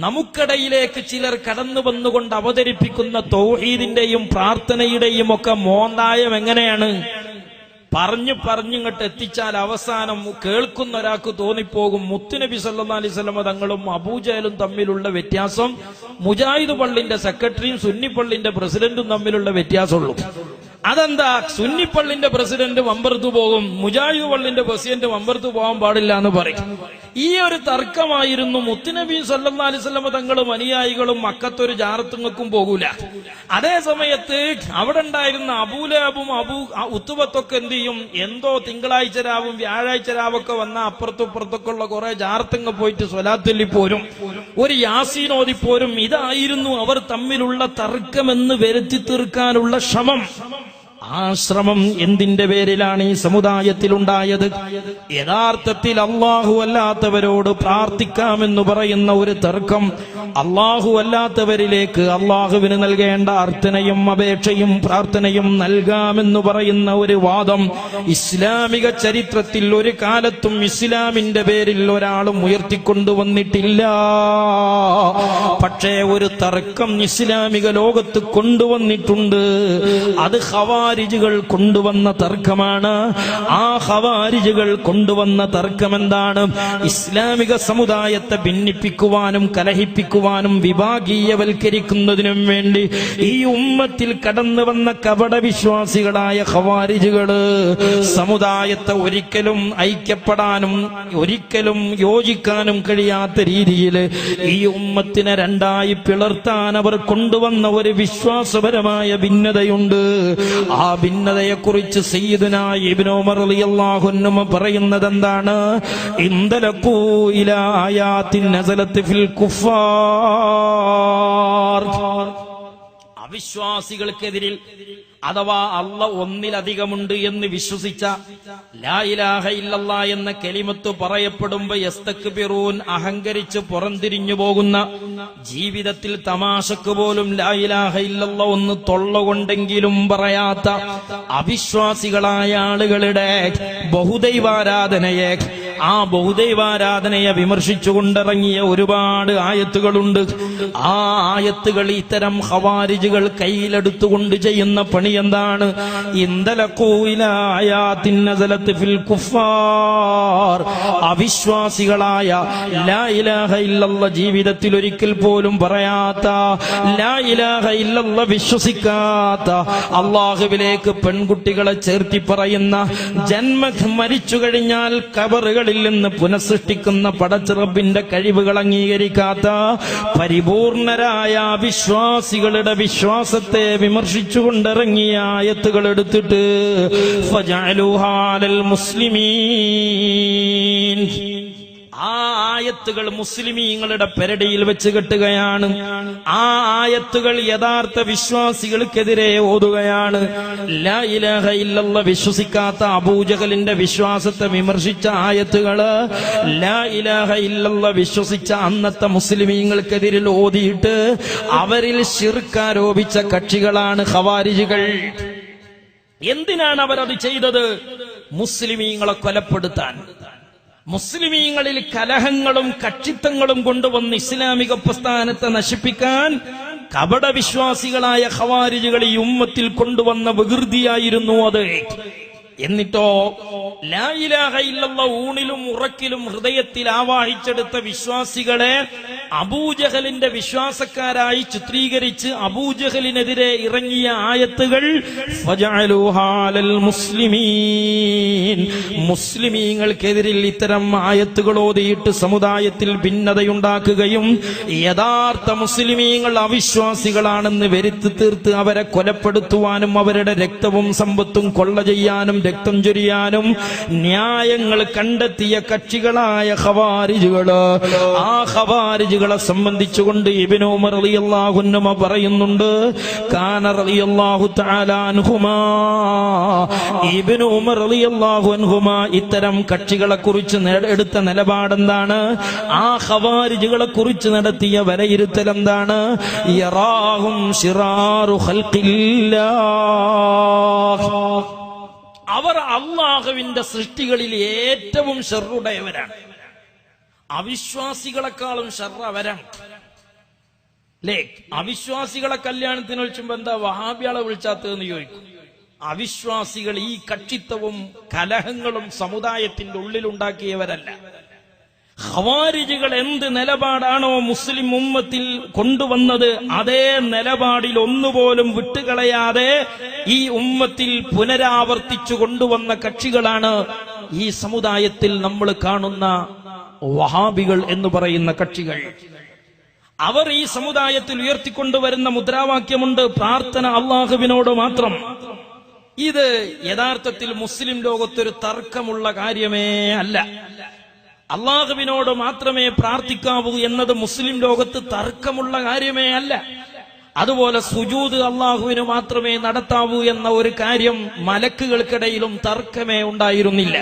നമുക്കിടയിലേക്ക് ചിലർ കടന്നു വന്നുകൊണ്ട് അവതരിപ്പിക്കുന്ന തൗഹീദിന്റെയും പ്രാർത്ഥനയുടെയും ഒക്കെ മോന്തായം എങ്ങനെയാണ്? പറഞ്ഞിങ്ങോട്ട് എത്തിച്ചാൽ അവസാനം കേൾക്കുന്ന ഒരാൾക്ക് തോന്നിപ്പോകും മുത്തുനബി സല്ലല്ലാഹു അലൈഹി വസല്ലം തങ്ങളും അബൂജഹലും തമ്മിലുള്ള വ്യത്യാസം മുജാഹിദ് പള്ളിന്റെ സെക്രട്ടറിയും സുന്നി പള്ളിന്റെ പ്രസിഡന്റും തമ്മിലുള്ള വ്യത്യാസമുള്ളൂ. അതെന്താ? സുന്നി പള്ളിന്റെ പ്രസിഡന്റ് വമ്പർത്ത് പോകും, മുജാഹിദ് പള്ളിന്റെ പ്രസിഡന്റ് വമ്പർത്ത് പോകാൻ പാടില്ല എന്ന് പറയും. ഈ ഒരു തർക്കമായിരുന്നു മുത്തുനബി സല്ലല്ലാഹു അലൈഹി വസല്ലം തങ്ങളും അനുയായികളും മക്കത്തൊരു ജാറത്തുങ്ങൾക്കും പോകൂല. അതേ സമയത്ത് അവിടെ ഉണ്ടായിരുന്ന അബൂലഹബും ഉത്തുബത്തൊക്കെ എന്ത് ചെയ്യും? എന്തോ തിങ്കളാഴ്ച രാവും വ്യാഴാഴ്ച രാവൊക്കെ വന്ന അപ്പുറത്തും ഇപ്പുറത്തൊക്കെ ഉള്ള കുറെ ജാറത്തുങ്ങ പോയിട്ട് സ്വലാത്തുല്ലി പോരും, ഒരു യാസീൻ ഓതിപ്പോരും. ഇതായിരുന്നു അവർ തമ്മിലുള്ള തർക്കമെന്ന് വരുത്തി തീർക്കാനുള്ള ശ്രമം. ആ ശ്രമം എന്തിന്റെ പേരിലാണ് ഈ സമുദായത്തിൽ ഉണ്ടായത്? യഥാർത്ഥത്തിൽ അല്ലാഹു അല്ലാത്തവരോട് പ്രാർത്ഥിക്കാമെന്ന് പറയുന്ന ഒരു തർക്കം, അല്ലാഹു അല്ലാത്തവരിലേക്ക് അല്ലാഹുവിന് നൽകേണ്ട അർത്ഥനയും അപേക്ഷയും പ്രാർത്ഥനയും നൽകാമെന്ന് പറയുന്ന ഒരു വാദം ഇസ്ലാമിക ചരിത്രത്തിൽ ഒരു കാലത്തും ഇസ്ലാമിന്റെ പേരിൽ ഒരാളും ഉയർത്തിക്കൊണ്ടുവന്നിട്ടില്ല. പക്ഷേ ഒരു തർക്കം ഇസ്ലാമിക ലോകത്ത് കൊണ്ടുവന്നിട്ടുണ്ട്. അത് ഖവാരിജുകൾ കൊണ്ടുവന്ന തർക്കമാണ്. ആ ഖവാരിജുകൾ കൊണ്ടുവന്ന തർക്കം എന്താണ്? ഇസ്ലാമിക സമുദായത്തെ ഭിന്നിപ്പിക്കുവാനും കലഹിപ്പിക്കുവാനും വിഭാഗീയവൽക്കരിക്കുന്നതിനും വേണ്ടി ഈ ഉമ്മത്തിൽ കടന്നു വന്ന കപടവിശ്വാസികളായ ഖവാരിജുകള് സമുദായത്തെ ഒരിക്കലും ഐക്യപ്പെടാനും ഒരിക്കലും യോജിക്കാനും കഴിയാത്ത രീതിയിൽ ഈ ഉമ്മത്തിനെ രണ്ടായി പിളർത്താൻ അവർ കൊണ്ടുവന്ന ഒരു വിശ്വാസപരമായ ഭിന്നതയുണ്ട്. ആ ഭിന്നതയെക്കുറിച്ച് സയ്യിദുനാ ഇബ്നു ഉമർ റളിയല്ലാഹു അൻഹു പറയുന്നത് എന്താണ്? ഇൻദലഖൂ ഇലാ ആയാത്തിൻ നസലത്ത് ഫിൽ കുഫാർ. അവിശ്വാസികൾക്കെതിരിൽ അഥവാ അല്ലാഹ് ഒന്നിലധികമുണ്ട് എന്ന് വിശ്വസിച്ച ലാ ഇലാഹ ഇല്ലല്ലാ എന്ന കലിമത്ത് പറയപ്പെടുമ്പോ യസ്തക്ബിറൂൻ അഹങ്കരിച്ച് പുറംതിരിഞ്ഞു പോകുന്ന, ജീവിതത്തിൽ തമാശക്ക് പോലും ലാ ഇലാഹ ഇല്ലല്ലാ ഒന്ന് തൊള്ളകൊണ്ടെങ്കിലും പറയാത്ത അവിശ്വാസികളായ ആളുകളുടെ ബഹുദൈവാരാധനയെ, ആ ബഹുദൈവാരാധനയെ വിമർശിച്ചുകൊണ്ടിറങ്ങിയ ഒരുപാട് ആയത്തുകളുണ്ട്. ആ ആയത്തുകൾ ഇത്തരം ഖവാരിജുകൾ കയ്യിലെടുത്തുകൊണ്ട് ചെയ്യുന്ന പണി എന്താണ്? ഇൻദലഖൂ ഇലാ ആയാത്തിൻ നസലത്ത് ഫിൽ കുഫാർ. അവിശ്വാസികളായ ലാ ഇലാഹ ഇല്ലല്ലാഹ് ജീവിതത്തിൽ ഒരിക്കൽ പോലും പറയാത്ത, ലാ ഇലാഹ ഇല്ലല്ലാഹ് വിശ്വസിക്കാത്ത, അല്ലാഹുവിലേക്ക് പെൺകുട്ടികളെ ചേർത്തി പറയുന്ന, മരിച്ചു കഴിഞ്ഞാൽ ഖബറുകളിൽ നിന്ന് പുനഃസൃഷ്ടിക്കുന്ന പടച്ചറബിന്റെ കഴിവുകൾ അംഗീകരിക്കാത്ത പരിപൂർണരായ വിശ്വാസികളുടെ വിശ്വാസത്തെ വിമർശിച്ചുകൊണ്ടിറങ്ങിയ ആയത്തുകൾ എടുത്തിട്ട് ഫജഅലുഹാ അലൽ മുസ്ലിമീൻ, ആ ആയത്തുകൾ മുസ്ലിമീങ്ങളുടെ പെരടിയിൽ വെച്ച് കെട്ടുകയാണ്. ആ ആയത്തുകൾ യഥാർത്ഥ വിശ്വാസികൾക്കെതിരെ ഓതുകയാണ്. ലാ ഇലാഹ ഇല്ലല്ലാഹ് വിശ്വസിക്കാത്ത അബൂജഹലിന്റെ വിശ്വാസത്തെ വിമർശിച്ച ആയത്തുകള് ലാ ഇലാഹ ഇല്ലല്ലാഹ് വിശ്വസിച്ച അന്നത്തെ മുസ്ലിമീങ്ങൾക്കെതിരിൽ ഓതിയിട്ട് അവരിൽ ശിർക്ക് ആരോപിച്ച കക്ഷികളാണ് ഖവാരിജുകൾ. എന്തിനാണ് അവരത് ചെയ്തത്? മുസ്ലിമീങ്ങളെ കൊലപ്പെടുത്താൻ, മുസ്ലിമീങ്ങളിൽ കലഹങ്ങളും കക്ഷിത്വങ്ങളും കൊണ്ടുവന്ന് ഇസ്ലാമിക പ്രസ്ഥാനത്തെ നശിപ്പിക്കാൻ കപടവിശ്വാസികളായ ഖവാരിജുകൾ ഈ ഉമ്മത്തിൽ കൊണ്ടുവന്ന വികൃതിയായിരുന്നു അത്. എന്നിട്ടോ ലാ ഇലാഹ ഇല്ലല്ലാഹ് ഊണിലും ഉറക്കിലും ഹൃദയത്തിൽ ആവാഹിച്ചെടുത്ത വിശ്വാസികളെ അബൂജഹലിന്റെ വിശ്വാസക്കാരായി ചിത്രീകരിച്ച് അബൂജഹലിനെതിരെ ഇറങ്ങിയ ആയത്തുകൾ ഫജഅലുഹാ അലൽ മുസ്ലിമീൻ, മുസ്ലിമീങ്ങൾക്കെതിരിൽ ഇത്തരം ആയത്തുകൾ ഓതിയിട്ട് സമുദായത്തിൽ ഭിന്നതയുണ്ടാക്കുകയും യഥാർത്ഥ മുസ്ലിമീങ്ങൾ അവിശ്വാസികളാണെന്ന് വരുത്തി തീർത്ത് അവരെ കൊലപ്പെടുത്തുവാനും അവരുടെ രക്തവും സമ്പത്തും കൊള്ള ചെയ്യാനും രക്തം ചൊരിയാനും ന്യായങ്ങൾ കണ്ടെത്തിയ കക്ഷികളായ ഖവാരിജുകള്. ആ ഖവാരിജുകളെ സംബന്ധിച്ചുകൊണ്ട് ഇബ്നു ഉമർ റളിയല്ലാഹു അൻഹു പറയുന്നുണ്ട്, കാന റളിയല്ലാഹു തആല അൻഹുമാ, ഇബ്നു ഉമർ റളിയല്ലാഹു അൻഹുമാ ഇത്തരം കക്ഷികളെ കുറിച്ച് എടുത്ത നിലപാടെന്താണ്? ആ ഖവാരിജുകളെ കുറിച്ച് നടത്തിയ വിലയിരുത്തൽ എന്താണ്? യറാഹും ശിറാറു ഖൽഖില്ലാഹ്, അവർ അല്ലാഹുവിന്റെ സൃഷ്ടികളിൽ ഏറ്റവും ഷർറുടയവരാണ്. അവിശ്വാസികളെക്കാളും ഷർറ് അവരാണ്. അല്ലേ? അവിശ്വാസികളെ കല്യാണത്തിന് വിളിച്ചുമ്പോ എന്താ വഹാബിയാളെ വിളിച്ചാത്തതെന്ന് ചോദിക്കും. അവിശ്വാസികൾ ഈ കക്ഷിത്വവും കലഹങ്ങളും സമുദായത്തിന്റെ ഉള്ളിലുണ്ടാക്കിയവരല്ല. ഖവാരിജികൾ എന്ത് നിലപാടാണോ മുസ്ലിം ഉമ്മത്തിൽ കൊണ്ടുവന്നത്, അതേ നിലപാടിൽ ഒന്നുപോലും വിട്ടുകളയാതെ ഈ ഉമ്മത്തിൽ പുനരാവർത്തിച്ചു കൊണ്ടുവന്ന കക്ഷികളാണ് ഈ സമുദായത്തിൽ നമ്മൾ കാണുന്ന വഹാബികൾ എന്ന് പറയുന്ന കക്ഷികൾ. അവർ ഈ സമുദായത്തിൽ ഉയർത്തിക്കൊണ്ടുവരുന്ന മുദ്രാവാക്യമുണ്ട്, പ്രാർത്ഥന അള്ളാഹുവിനോട് മാത്രം. ഇത് യഥാർത്ഥത്തിൽ മുസ്ലിം ലോകത്തൊരു തർക്കമുള്ള കാര്യമേ അല്ല. അള്ളാഹുവിനോട് മാത്രമേ പ്രാർത്ഥിക്കാവൂ എന്നത് മുസ്ലിം ലോകത്ത് തർക്കമുള്ള കാര്യമേ അല്ല. അതുപോലെ സുജൂദ് അള്ളാഹുവിന് മാത്രമേ നടത്താവൂ എന്ന ഒരു കാര്യം മലക്കുകൾക്കിടയിലും തർക്കമേ ഉണ്ടായിരുന്നില്ല.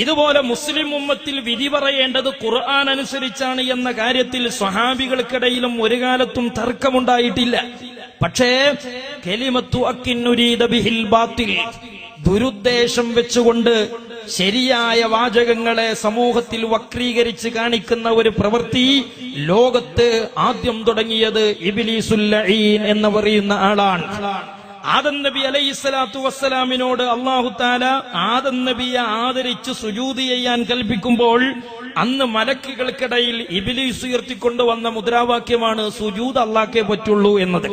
ഇതുപോലെ മുസ്ലിം ഉമ്മത്തിൽ വിധി പറയേണ്ടത് ഖുർആൻ അനുസരിച്ചാണ് എന്ന കാര്യത്തിൽ സ്വഹാബികൾക്കിടയിലും ഒരു കാലത്തും തർക്കമുണ്ടായിട്ടില്ല. പക്ഷേ കലിമത്തു അക്കിന്നുരീദ ബിഹിൽ ബാത്തിൽ, ദുരുദ്ദേശം വെച്ചുകൊണ്ട് ശരിയായ വാചകങ്ങളെ സമൂഹത്തിൽ വക്രീകരിച്ച് കാണിക്കുന്ന ഒരു പ്രവൃത്തി ലോകത്ത് ആദ്യം തുടങ്ങിയത് ഇബ്ലീസുൽ ലഈൻ എന്ന് പറയുന്ന ആളാണ്. ആദം നബി അലൈഹിസ്സലാത്തു വസ്സലാമിനോട് അല്ലാഹു തആല ആദം നബിയെ ആദരിച്ച് സുജൂദ് ചെയ്യാൻ കൽപ്പിക്കുമ്പോൾ അന്ന് മലക്കുകൾക്കിടയിൽ ഇബ്ലീസ് ഉയർത്തിക്കൊണ്ടുവന്ന മുദ്രാവാക്യമാണ് സുജൂദ് അല്ലാഹ്ക്കേ പറ്റുള്ളൂ എന്നത്.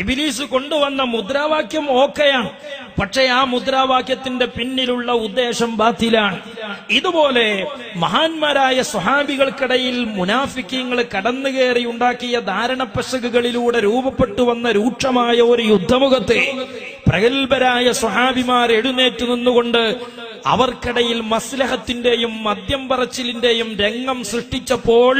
ഇബ്ലീസ് കൊണ്ടുവന്ന മുദ്രാവാക്യം ഓക്കെയാണ്, പക്ഷേ ആ മുദ്രാവാക്യത്തിന്റെ പിന്നിലുള്ള ഉദ്ദേശം ബാത്തിലാണ്. ഇതുപോലെ മഹാന്മാരായ സ്വഹാബികൾക്കിടയിൽ മുനാഫിക്കീങ്ങൾ കടന്നുകയറി ഉണ്ടാക്കിയ ധാരണപ്പശകുകളിലൂടെ രൂപപ്പെട്ടു വന്ന രൂക്ഷമായ ഒരു യുദ്ധമുഖത്തെ പ്രഗത്ഭരായ സ്വഹാബിമാർ എഴുന്നേറ്റ് നിന്നുകൊണ്ട് അവർക്കിടയിൽ മസ്ലഹത്തിന്റെയും മദ്യം പറച്ചിലിന്റെയും രംഗം സൃഷ്ടിച്ചപ്പോൾ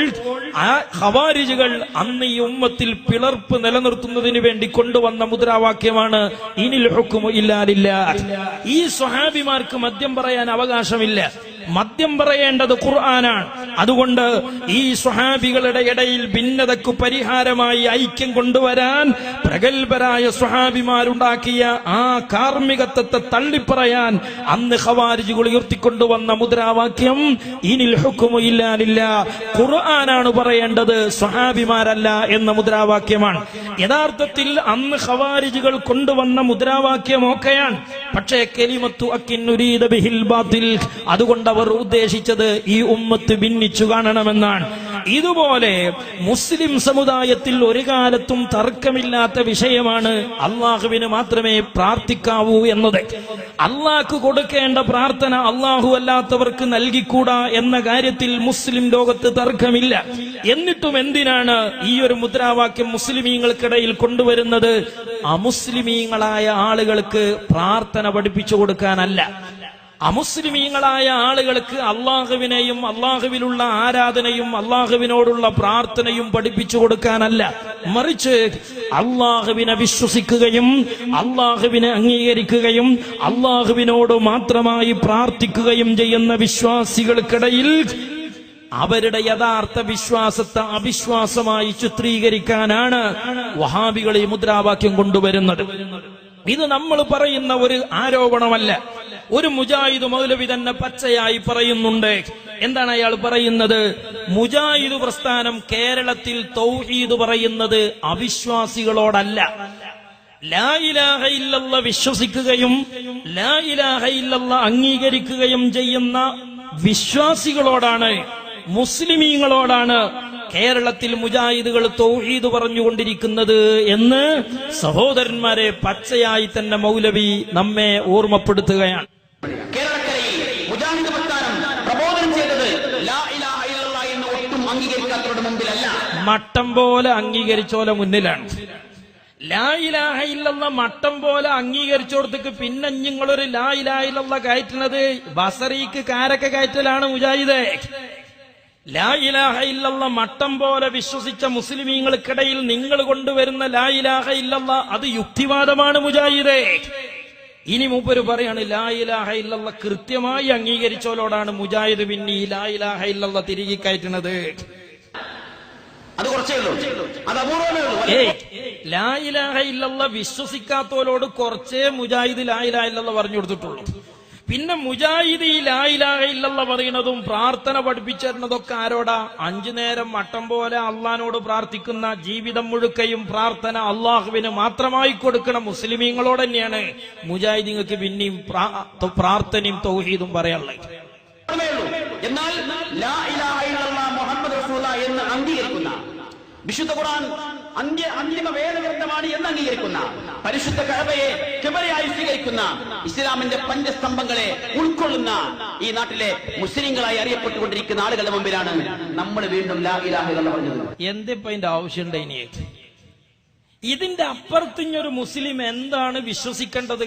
ആ ഖവാരിജുകൾ അന്ന് ഈ ഉമ്മത്തിൽ പിളർപ്പ് നിലനിർത്തുന്നതിന് വേണ്ടി കൊണ്ടുവന്ന മുദ്രാവാക്യമാണ് ഇനിൽ ഹുക്മു ഇല്ലാ ലില്ലാഹ്. ഈ സ്വഹാബിമാർക്ക് മദ്യം പറയാൻ അവകാശമില്ല, മദ്യം പറയേണ്ടത് ഖുർആനാണ്. അതുകൊണ്ട് ഈ സ്വഹാബികളുടെ ഇടയിൽ ഭിന്നതയ്ക്ക് പരിഹാരമായി ഐക്യം കൊണ്ടുവരാൻ പ്രഗത്ഭരായ സ്വഹാബിമാരുണ്ടാക്കിയ ആ കാർമ്മികത്വത്തെ തള്ളിപ്പറയാൻ അന്ന് ഖവാരിജുകൾ ഉയർത്തിക്കൊണ്ടുവന്ന മുദ്രാവാക്യം ഇനിൽ ഹുക്മു ഇല്ലാ ലില്ലാഹ്, ഖുർആനാണ് പറയേണ്ടത്, സ്വഹാബിമാരല്ല എന്ന മുദ്രാവാക്യമാണ്. യഥാർത്ഥത്തിൽ അന്ന് ഖവാരിജുകൾ കൊണ്ടുവന്ന മുദ്രാവാക്യം ഒക്കെയാണ്, പക്ഷേ കലിമത്തു അക്കിന്നുരീദ ബിഹിൽ ബാത്തിൽ, അതുകൊണ്ട് അവർ ഉദ്ദേശിച്ചത് ഈ ഉമ്മത്ത് ഭിന്നിച്ചു കാണണമെന്നാണ്. ഇതുപോലെ മുസ്ലിം സമുദായത്തിൽ ഒരു കാലത്തും തർക്കമില്ലാത്ത വിഷയമാണ് അള്ളാഹുവിന് മാത്രമേ പ്രാർത്ഥിക്കാവൂ എന്നത്. അള്ളാഹ്ക്ക് കൊടുക്കേണ്ട പ്രാർത്ഥന അള്ളാഹു അല്ലാത്തവർക്ക് നൽകിക്കൂടാ എന്ന കാര്യത്തിൽ മുസ്ലിം ലോകത്ത് തർക്കമില്ല. എന്നിട്ടും എന്തിനാണ് ഈ ഒരു മുദ്രാവാക്യം മുസ്ലിമീങ്ങൾക്കിടയിൽ കൊണ്ടുവരുന്നത്? അമുസ്ലിമീങ്ങളായ ആളുകൾക്ക് പ്രാർത്ഥന പഠിപ്പിച്ചു കൊടുക്കാനല്ല, അമുസ്ലിമീങ്ങളായ ആളുകൾക്ക് അള്ളാഹുവിനെയും അള്ളാഹുവിലുള്ള ആരാധനയും അള്ളാഹുവിനോടുള്ള പ്രാർത്ഥനയും പഠിപ്പിച്ചു കൊടുക്കാനല്ല, മറിച്ച് അള്ളാഹുവിനെ വിശ്വസിക്കുകയും അള്ളാഹുവിനെ അംഗീകരിക്കുകയും അള്ളാഹുവിനോട് മാത്രമായി പ്രാർത്ഥിക്കുകയും ചെയ്യുന്ന വിശ്വാസികൾക്കിടയിൽ അവരുടെ യഥാർത്ഥ വിശ്വാസത്തെ അവിശ്വാസമായി ചിത്രീകരിക്കാനാണ് വഹാബികൾ ഈ മുദ്രാവാക്യം കൊണ്ടുവരുന്നത്. ഇത് നമ്മൾ പറയുന്ന ഒരു ആരോപണമല്ല. ഒരു മുജാഹിദ് മൗലവി തന്നെ പച്ചയായി പറയുന്നുണ്ട്. എന്താണ് അയാൾ പറയുന്നത്? മുജാഹിദ് പ്രസ്ഥാനം കേരളത്തിൽ തൗഹീദ് പറയുന്നത് അവിശ്വാസികളോടല്ല, ലാ ഇലാഹ ഇല്ലല്ലാഹ് വിശ്വസിക്കുകയും ലാ ഇലാഹ ഇല്ലല്ലാഹ് അംഗീകരിക്കുകയും ചെയ്യുന്ന വിശ്വാസികളോടാണ്, മുസ്ലിമീങ്ങളോടാണ് കേരളത്തിൽ മുജാഹിദുകൾ തൗഹീദ് പറഞ്ഞുകൊണ്ടിരിക്കുന്നത് എന്ന് സഹോദരന്മാരെ പച്ചയായി തന്നെ മൗലവി നമ്മെ ഓർമ്മപ്പെടുത്തുകയാണ്. കേരളക്കരയിൽ മുജാഹിദ് പ്രസ്ഥാനം പ്രബോധനം ചെയ്തത് ലാ ഇലാഹ ഇല്ലല്ലാഹ് എന്ന് ഒട്ടും അംഗീകരിക്കാത്തവരുടെ മുമ്പിലല്ല, മട്ടം പോലെ അംഗീകരിച്ചോലെ മുന്നിലാണ്. ലാ ഇലാഹ ഇല്ലല്ലാഹ് മട്ടം പോലെ അംഗീകരിച്ചോടത്തേക്ക് പിന്നെ നിങ്ങളൊരു ലാ ഇലാഹ ഇല്ലല്ലാഹ് കയറ്റുന്നത് ബസറിക്ക് കാരക്ക കയറ്റലാണ് മുജാഹിദ്. ലാ ഇലാഹ ഇല്ലല്ലാഹ് മട്ടം പോലെ വിശ്വസിച്ച മുസ്ലിമീങ്ങൾക്കിടയിൽ നിങ്ങൾ കൊണ്ടുവരുന്ന ലാ ഇലാഹ ഇല്ലല്ലാഹ് അത് യുക്തിവാദമാണ് മുജാഹിദേ. ഇനി മൂപ്പര് പറയാണ് ലാ ഇലാഹ ഇല്ലല്ലാഹ് കൃത്യമായി അംഗീകരിച്ചോലോടാണ് മുജാഹിദ് പിന്നെ ഈ ലാ ഇലാഹ ഇല്ലല്ലാഹ് തിരികെ കയറ്റുന്നത്. അത് കുറച്ചേ ഉള്ളൂ, അത് അപൂർവമേ ഉള്ളൂ. ലാ ഇലാഹ ഇല്ലല്ലാഹ് വിശ്വസിക്കാത്തോലോട് കുറച്ചേ മുജാഹിദ് ലാ ഇലാഹ ഇല്ലല്ലാഹ് പറഞ്ഞു കൊടുത്തിട്ടുള്ളൂ. പിന്നെ മുജാഹിദ് ഈ ലാ ഇലാഹ ഇല്ലല്ലാഹ് പറയുന്നതും പ്രാർത്ഥന പഠിപ്പിച്ചിരുന്നതൊക്കെ ആരോടാ? 5 നേരം മട്ടം പോലെ അള്ളഹാനോട് പ്രാർത്ഥിക്കുന്ന, ജീവിതം മുഴുക്കയും പ്രാർത്ഥന അള്ളാഹുവിന് മാത്രമായി കൊടുക്കണ മുസ്ലിമീങ്ങളോട് തന്നെയാണ് മുജാഹിദീങ്ങൾക്ക് പിന്നെയും പ്രാർത്ഥനയും തൗഹീദും പറയാനുള്ളത്. എന്നാൽ ലാ ഇലാഹ ഇല്ലല്ലാഹ് മുഹമ്മദ് റസൂലുള്ളാഹി എന്ന് അംഗീകരിക്കുന്ന, വിശുദ്ധ ഖുർആൻ അന്തിമ വേദഗ്രന്ഥമാണ് എന്ന് അംഗീകരിക്കുന്ന, പരിശുദ്ധ കഅബയെ ഖിബലയായി സ്വീകരിക്കുന്ന, ഇസ്ലാമിന്റെ പഞ്ചസ്തംഭങ്ങളെ ഉൾക്കൊള്ളുന്ന ഈ നാട്ടിലെ മുസ്ലിങ്ങളായി അറിയപ്പെട്ടുകൊണ്ടിരിക്കുന്ന ആളുകളുടെ മുമ്പിലാണ് നമ്മൾ വീണ്ടും ലാ ഇലാഹ ഇല്ലല്ലാഹ് പറഞ്ഞത്. എന്തിപ്പോ അതിന്റെ ആവശ്യമുണ്ട്? ഇനി ഇതിന്റെ അപ്പുറത്തിഞ്ഞൊരു മുസ്ലിം എന്താണ് വിശ്വസിക്കേണ്ടത്?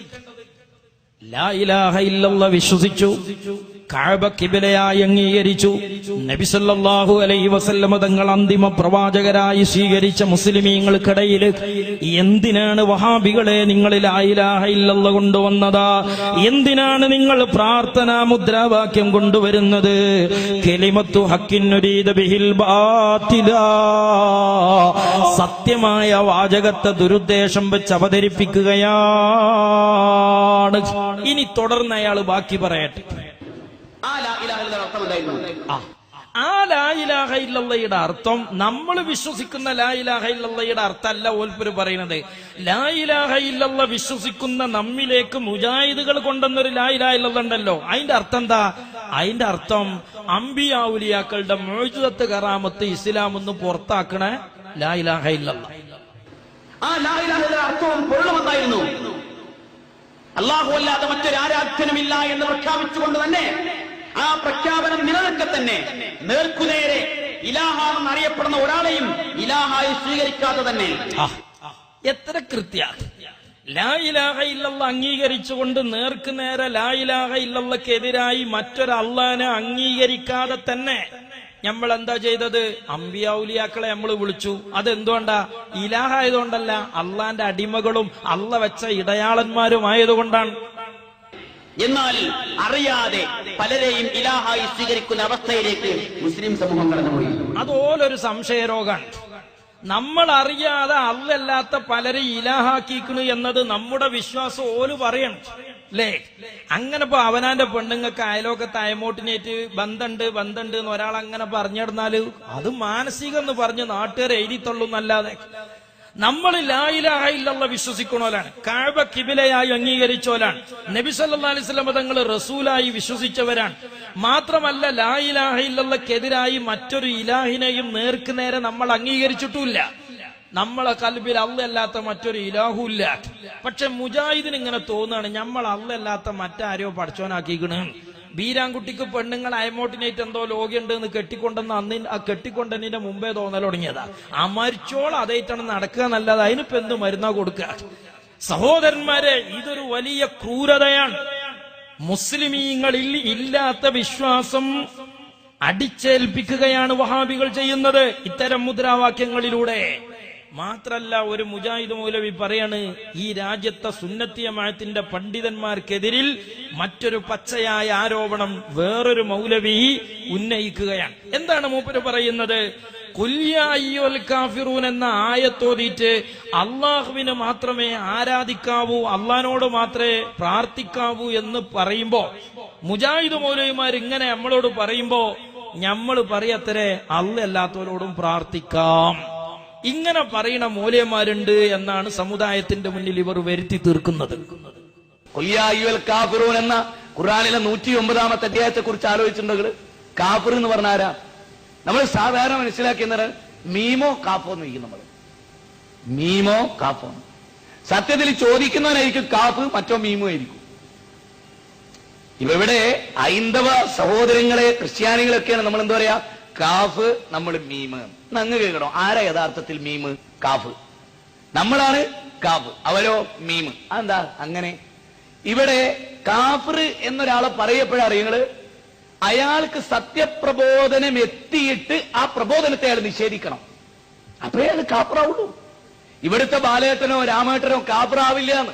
ലാ ഇലാഹ ഇല്ലല്ലാഹ് വിശ്വസിച്ചു, കഅബ ഖിബലയായി അംഗീകരിച്ചു, നബി സല്ലല്ലാഹു അലൈഹി വസല്ലമ തങ്ങൾ അന്തിമ പ്രവാചകരായി സ്വീകരിച്ച മുസ്ലിമീങ്ങൾക്കിടയിൽ എന്തിനാണ് വഹാബികളെ നിങ്ങൾ ലാ ഇലാഹ ഇല്ലല്ലാഹ് കൊണ്ടുവന്നതാ? എന്തിനാണ് നിങ്ങൾ പ്രാർത്ഥനാ മുദ്രാവാക്യം കൊണ്ടുവരുന്നത്? കലിമത്തു ഹഖിൻ നുരീദ ബിഹിൽ ബാതില, സത്യമായ വാചകത്തെ ദുരുദ്ദേശം വെച്ച് അവതരിപ്പിക്കുകയാണ്. ഇനി തുടർന്ന് അയാൾ ബാക്കി പറയട്ടെ. ആ ലാ ഇലാഹ ഇല്ലല്ലാഹ് അർത്ഥം എന്തായിരുന്നു? ആ ലാ ഇലാഹ ഇല്ലല്ലാഹയുടെ അർത്ഥം നമ്മൾ വിശ്വസിക്കുന്ന ലാ ഇലാഹ ഇല്ലല്ലാഹയുടെ അർത്ഥമല്ല ഓൽപ്പര് പറയുന്നത്. ലാ ഇലാഹ ഇല്ലല്ലാഹ് വിശ്വസിക്കുന്ന നമ്മിലേക്ക് മുജാഹിദുകൾ കൊണ്ടുവന്നൊരു ലാ ഇലാഹ ഇല്ലല്ലാഹ് ഉണ്ടല്ലോ, അതിന്റെ അർത്ഥം എന്താ? അതിന്റെ അർത്ഥം അംബിയാ ഔലിയാക്കളുടെ മുഅ്ജിസത്ത് കറാമത്ത് ഇസ്ലാം ഒന്ന് പുറത്താക്കണ ലാ ഇലാഹ ഇല്ലല്ലാഹ്. ആ ലാ ഇലാഹ ഇല്ലല്ലാഹ് അർത്ഥവും പൊരുളും എന്തായിരുന്നു? അല്ലാഹു അല്ലാതെ മറ്റൊരു ആരാധ്യനുമില്ല എന്ന് പ്രഖ്യാപിച്ചുകൊണ്ട് തന്നെ ആ പ്രഖ്യാപനം നിലനിൽക്കെ തന്നെ നേർക്കുനേരെ ഇലാഹാണെന്ന് അറിയപ്പെടുന്ന ഒരാളെയും ഇലാഹായി സ്വീകരിക്കാതെ തന്നെ. എത്ര കൃത്യ! ലാ ഇലാഹ ഇല്ലല്ലാഹ് അംഗീകരിച്ചുകൊണ്ട് നേർക്കുനേരെ ലാ ഇലാഹ ഇല്ലല്ലാഹ്ക്കെതിരായി മറ്റൊരു അള്ളാനെ അംഗീകരിക്കാതെ തന്നെ നമ്മൾ എന്താ ചെയ്തത്? അംബിയാ ഔലിയാക്കളെ നമ്മൾ വിളിച്ചു. അതെന്തുകൊണ്ടാ? ഇലാഹായതുകൊണ്ടല്ല, അള്ളാന്റെ അടിമകളും അള്ള വെച്ച ഇടയാളന്മാരുമായതുകൊണ്ടാണ്. എന്നാൽ അറിയാതെ പലരെയും ഇലാഹായി സ്വീകരിക്കുന്ന അവസ്ഥയിലേക്ക് മുസ്ലിം സമൂഹം കടന്നുപോയി. അതോലൊരു സംശയരോഗാണ്. നമ്മൾ അറിയാതെ അല്ലല്ലാത്ത പലരെ ഇലാഹാക്കിക്കണു എന്നത് നമ്മുടെ വിശ്വാസം ഓല് പറയണം, അല്ലേ? അങ്ങനെ ഇപ്പൊ അവനാന്റെ പെണ്ണുങ്ങൾക്ക് അയലോക്കത്ത് അയമോട്ടിനേറ്റ് ബന്ധമുണ്ട് എന്ന് ഒരാൾ അങ്ങനെ പറഞ്ഞിടന്നാല് അത് മാനസികം എന്ന് പറഞ്ഞ് നാട്ടുകാരെ എഴുതിത്തള്ളുന്നല്ലാതെ നമ്മൾ ലാ ഇലാഹ ഇല്ലല്ലാഹ് വിശ്വസിക്കണോലാണ്, കഅബ ഖിബലയായി അംഗീകരിച്ചോലാണ്, നബി സല്ലല്ലാഹു അലൈഹി വസല്ലം തങ്ങൾ റസൂലായി വിശ്വസിച്ചവരാണ്. മാത്രമല്ല ലാ ഇലാഹ ഇല്ലല്ലാഹ്ക്കെതിരായി മറ്റൊരു ഇലാഹിനെയും നേർക്കുനേരെ നമ്മൾ അംഗീകരിച്ചിട്ടുമില്ല. നമ്മളെ കൽബിൽ അള്ളയല്ലാത്ത മറ്റൊരു ഇലാഹുല്ല. പക്ഷെ മുജാഹിദിന് ഇങ്ങനെ തോന്നുകയാണ് നമ്മൾ അള്ളയല്ലാത്ത മറ്റാരെയോ പഠിച്ചോനാക്കിക്കണ്. ബീരാൻകുട്ടിക്ക് പെണ്ണുങ്ങൾ അയമോട്ടിനേറ്റ് എന്തോ ലോകിയുണ്ട് എന്ന് കെട്ടിക്കൊണ്ടെന്ന് ആ കെട്ടിക്കൊണ്ടതിന്റെ മുമ്പേ തോന്നൽ തുടങ്ങിയതാ. ആ മരിച്ചോളം അതേറ്റാണ് നടക്കുക എന്നല്ലാതെ അതിനിപ്പോ എന്ത് മരുന്നാ കൊടുക്കുക? സഹോദരന്മാരെ, ഇതൊരു വലിയ ക്രൂരതയാണ്. മുസ്ലിമീങ്ങളിൽ ഇല്ലാത്ത വിശ്വാസം അടിച്ചേൽപ്പിക്കുകയാണ് വഹാബികൾ ചെയ്യുന്നത് ഇത്തരം മുദ്രാവാക്യങ്ങളിലൂടെ. മാത്രല്ല, ഒരു മുജാഹിദ് മൗലവി പറയാണ്, ഈ രാജ്യത്തെ സുന്നത്തി ജമാഅത്തിന്റെ പണ്ഡിതന്മാർക്കെതിരിൽ മറ്റൊരു പച്ചയായ ആരോപണം വേറൊരു മൗലവി ഉന്നയിക്കുകയാണ്. എന്താണ് മൂപ്പര് പറയുന്നത്? ഖുൽ യാ അയ്യുൽ കാഫിറൂൻ എന്ന ആയത്തോതിയിട്ട് അള്ളാഹുവിനെ മാത്രമേ ആരാധിക്കാവൂ, അള്ളാഹിനോട് മാത്രമേ പ്രാർത്ഥിക്കാവൂ എന്ന് പറയുമ്പോ, മുജാഹിദ് മൗലവിമാർ ഇങ്ങനെ നമ്മളോട് പറയുമ്പോ നമ്മൾ പറയത്തരെ അല്ലാത്തവരോടും പ്രാർത്ഥിക്കാം. ഇങ്ങനെ പറയുന്ന മൂല്യന്മാരുണ്ട് എന്നാണ് സമുദായത്തിന്റെ മുന്നിൽ ഇവർ വരുത്തി തീർക്കുന്നത്. ഖുൽ യാ അയ്യുൽ കാഫിറൂൻ എന്ന ഖുർആനിലെ 109-ാമത്തെ അധ്യായത്തെ കുറിച്ച് ആലോചിച്ചിട്ടുണ്ടെങ്കിൽ കാഫിർ എന്ന് പറഞ്ഞാരാ? നമ്മൾ സാധാരണ മനസ്സിലാക്കുന്നത് മീമോ കാഫോ എന്ന് ഇരിക്കും. നമ്മൾ മീമോ കാഫോ, സത്യത്തിൽ ചോദിക്കുന്നവനായിരിക്കും കാഫ്, മറ്റോ മീമോ ആയിരിക്കും. ഇവിടെ ഹൈന്ദവ സഹോദരങ്ങളെ ക്രിസ്ത്യാനികളൊക്കെയാണ് നമ്മൾ എന്താ പറയാ, കാഫ്, നമ്മൾ മീമ്. നങ്ങ് കേൾക്കണോ? ആരാ യഥാർത്ഥത്തിൽ മീമ്? കാഫ്. നമ്മളാണ് കാഫ്, അവരോ മീമ്. അതെന്താ അങ്ങനെ? ഇവിടെ കാഫിർ എന്നൊരാളെ പറയപ്പോഴറിയങ്ങള് അയാൾക്ക് സത്യപ്രബോധനം എത്തിയിട്ട് ആ പ്രബോധനത്തെ അയാൾ നിഷേധിക്കണം, അപ്പോഴേ അയാൾ കാഫറാവുള്ളൂ. ഇവിടുത്തെ ബാലേട്ടനോ രാമേട്ടനോ കാഫറാവില്ല എന്ന്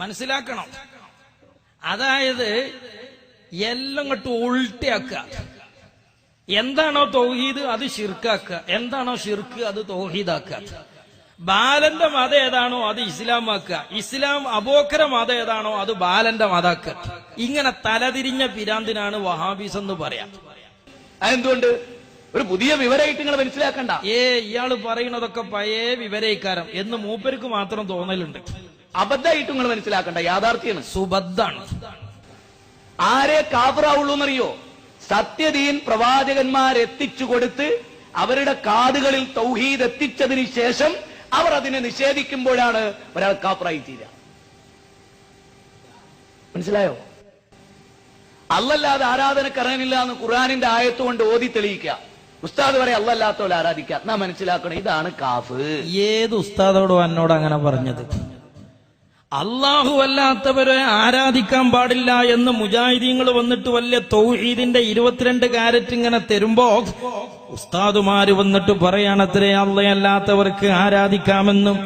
മനസ്സിലാക്കണം. അതായത് എല്ലാം ഇങ്ങോട്ട് ഉൾട്ടിയാക്കുക. എന്താണോ തൗഹീദ് അത് ശിർക്കാക്കുക, എന്താണോ ശിർക്ക് അത് തൗഹീദാക്കുക. ബാലന്റെ മതം ഏതാണോ അത് ഇസ്ലാമാക്കുക, ഇസ്ലാം അബൂബക്കർ മതം ഏതാണോ അത് ബാലന്റെ മതാക്കുക. ഇങ്ങനെ തലതിരിഞ്ഞ പിരാന്തിനാണ് വഹാബീസ് എന്ന് പറയാം. അതെന്തുകൊണ്ട്? ഒരു പുതിയ വിവരമായിട്ട് നിങ്ങൾ മനസ്സിലാക്കണ്ട. ഇയാള് പറയുന്നതൊക്കെ പഴയ വിവരയിക്കാരം എന്ന് മൂപ്പർക്ക് മാത്രം തോന്നലുണ്ട്. അബദ്ധമായിട്ട് നിങ്ങൾ മനസ്സിലാക്കണ്ട, യാഥാർത്ഥ്യമാണ്, സുബദ്ധാണ്. ആരെ കാഫിറാവുള്ളൂ എന്നറിയോ? സത്യദീൻ പ്രവാചകന്മാരെത്തിച്ചു കൊടുത്ത് അവരുടെ കാതുകളിൽ തൗഹീദ് എത്തിച്ചതിന് ശേഷം അവർ അതിനെ നിഷേധിക്കുമ്പോഴാണ് ഒരാൾ കാഫിറായി തീരുക. മനസ്സിലായോ? അല്ലല്ലാതെ ആരാധനക്കറിയില്ല എന്ന് ഖുർആനിന്റെ ആയത്ത് കൊണ്ട് ഓതി തെളിയിക്കുക. ഉസ്താദ് വരെ അല്ലല്ലാത്തവരെ ആരാധിക്കുക. നാം മനസ്സിലാക്കണം, ഇതാണ് കാഫ്. ഏത് ഉസ്താദോടോ എന്നോട് അങ്ങനെ പറഞ്ഞത്? അല്ലാഹു അല്ലാത്തവരെ ആരാധിക്കാൻ പാടില്ല എന്ന് മുജാഹിദീങ്ങൾ വന്നിട്ട് വലിയ തൗഹീദിന്റെ 22 കാരറ്റ് ഇങ്ങനെ തരുമ്പോ ഉസ്താദുമാര് വന്നിട്ട് പറയാണത്രേ അല്ലാത്തവർക്ക് ആരാധിക്കാമെന്നും.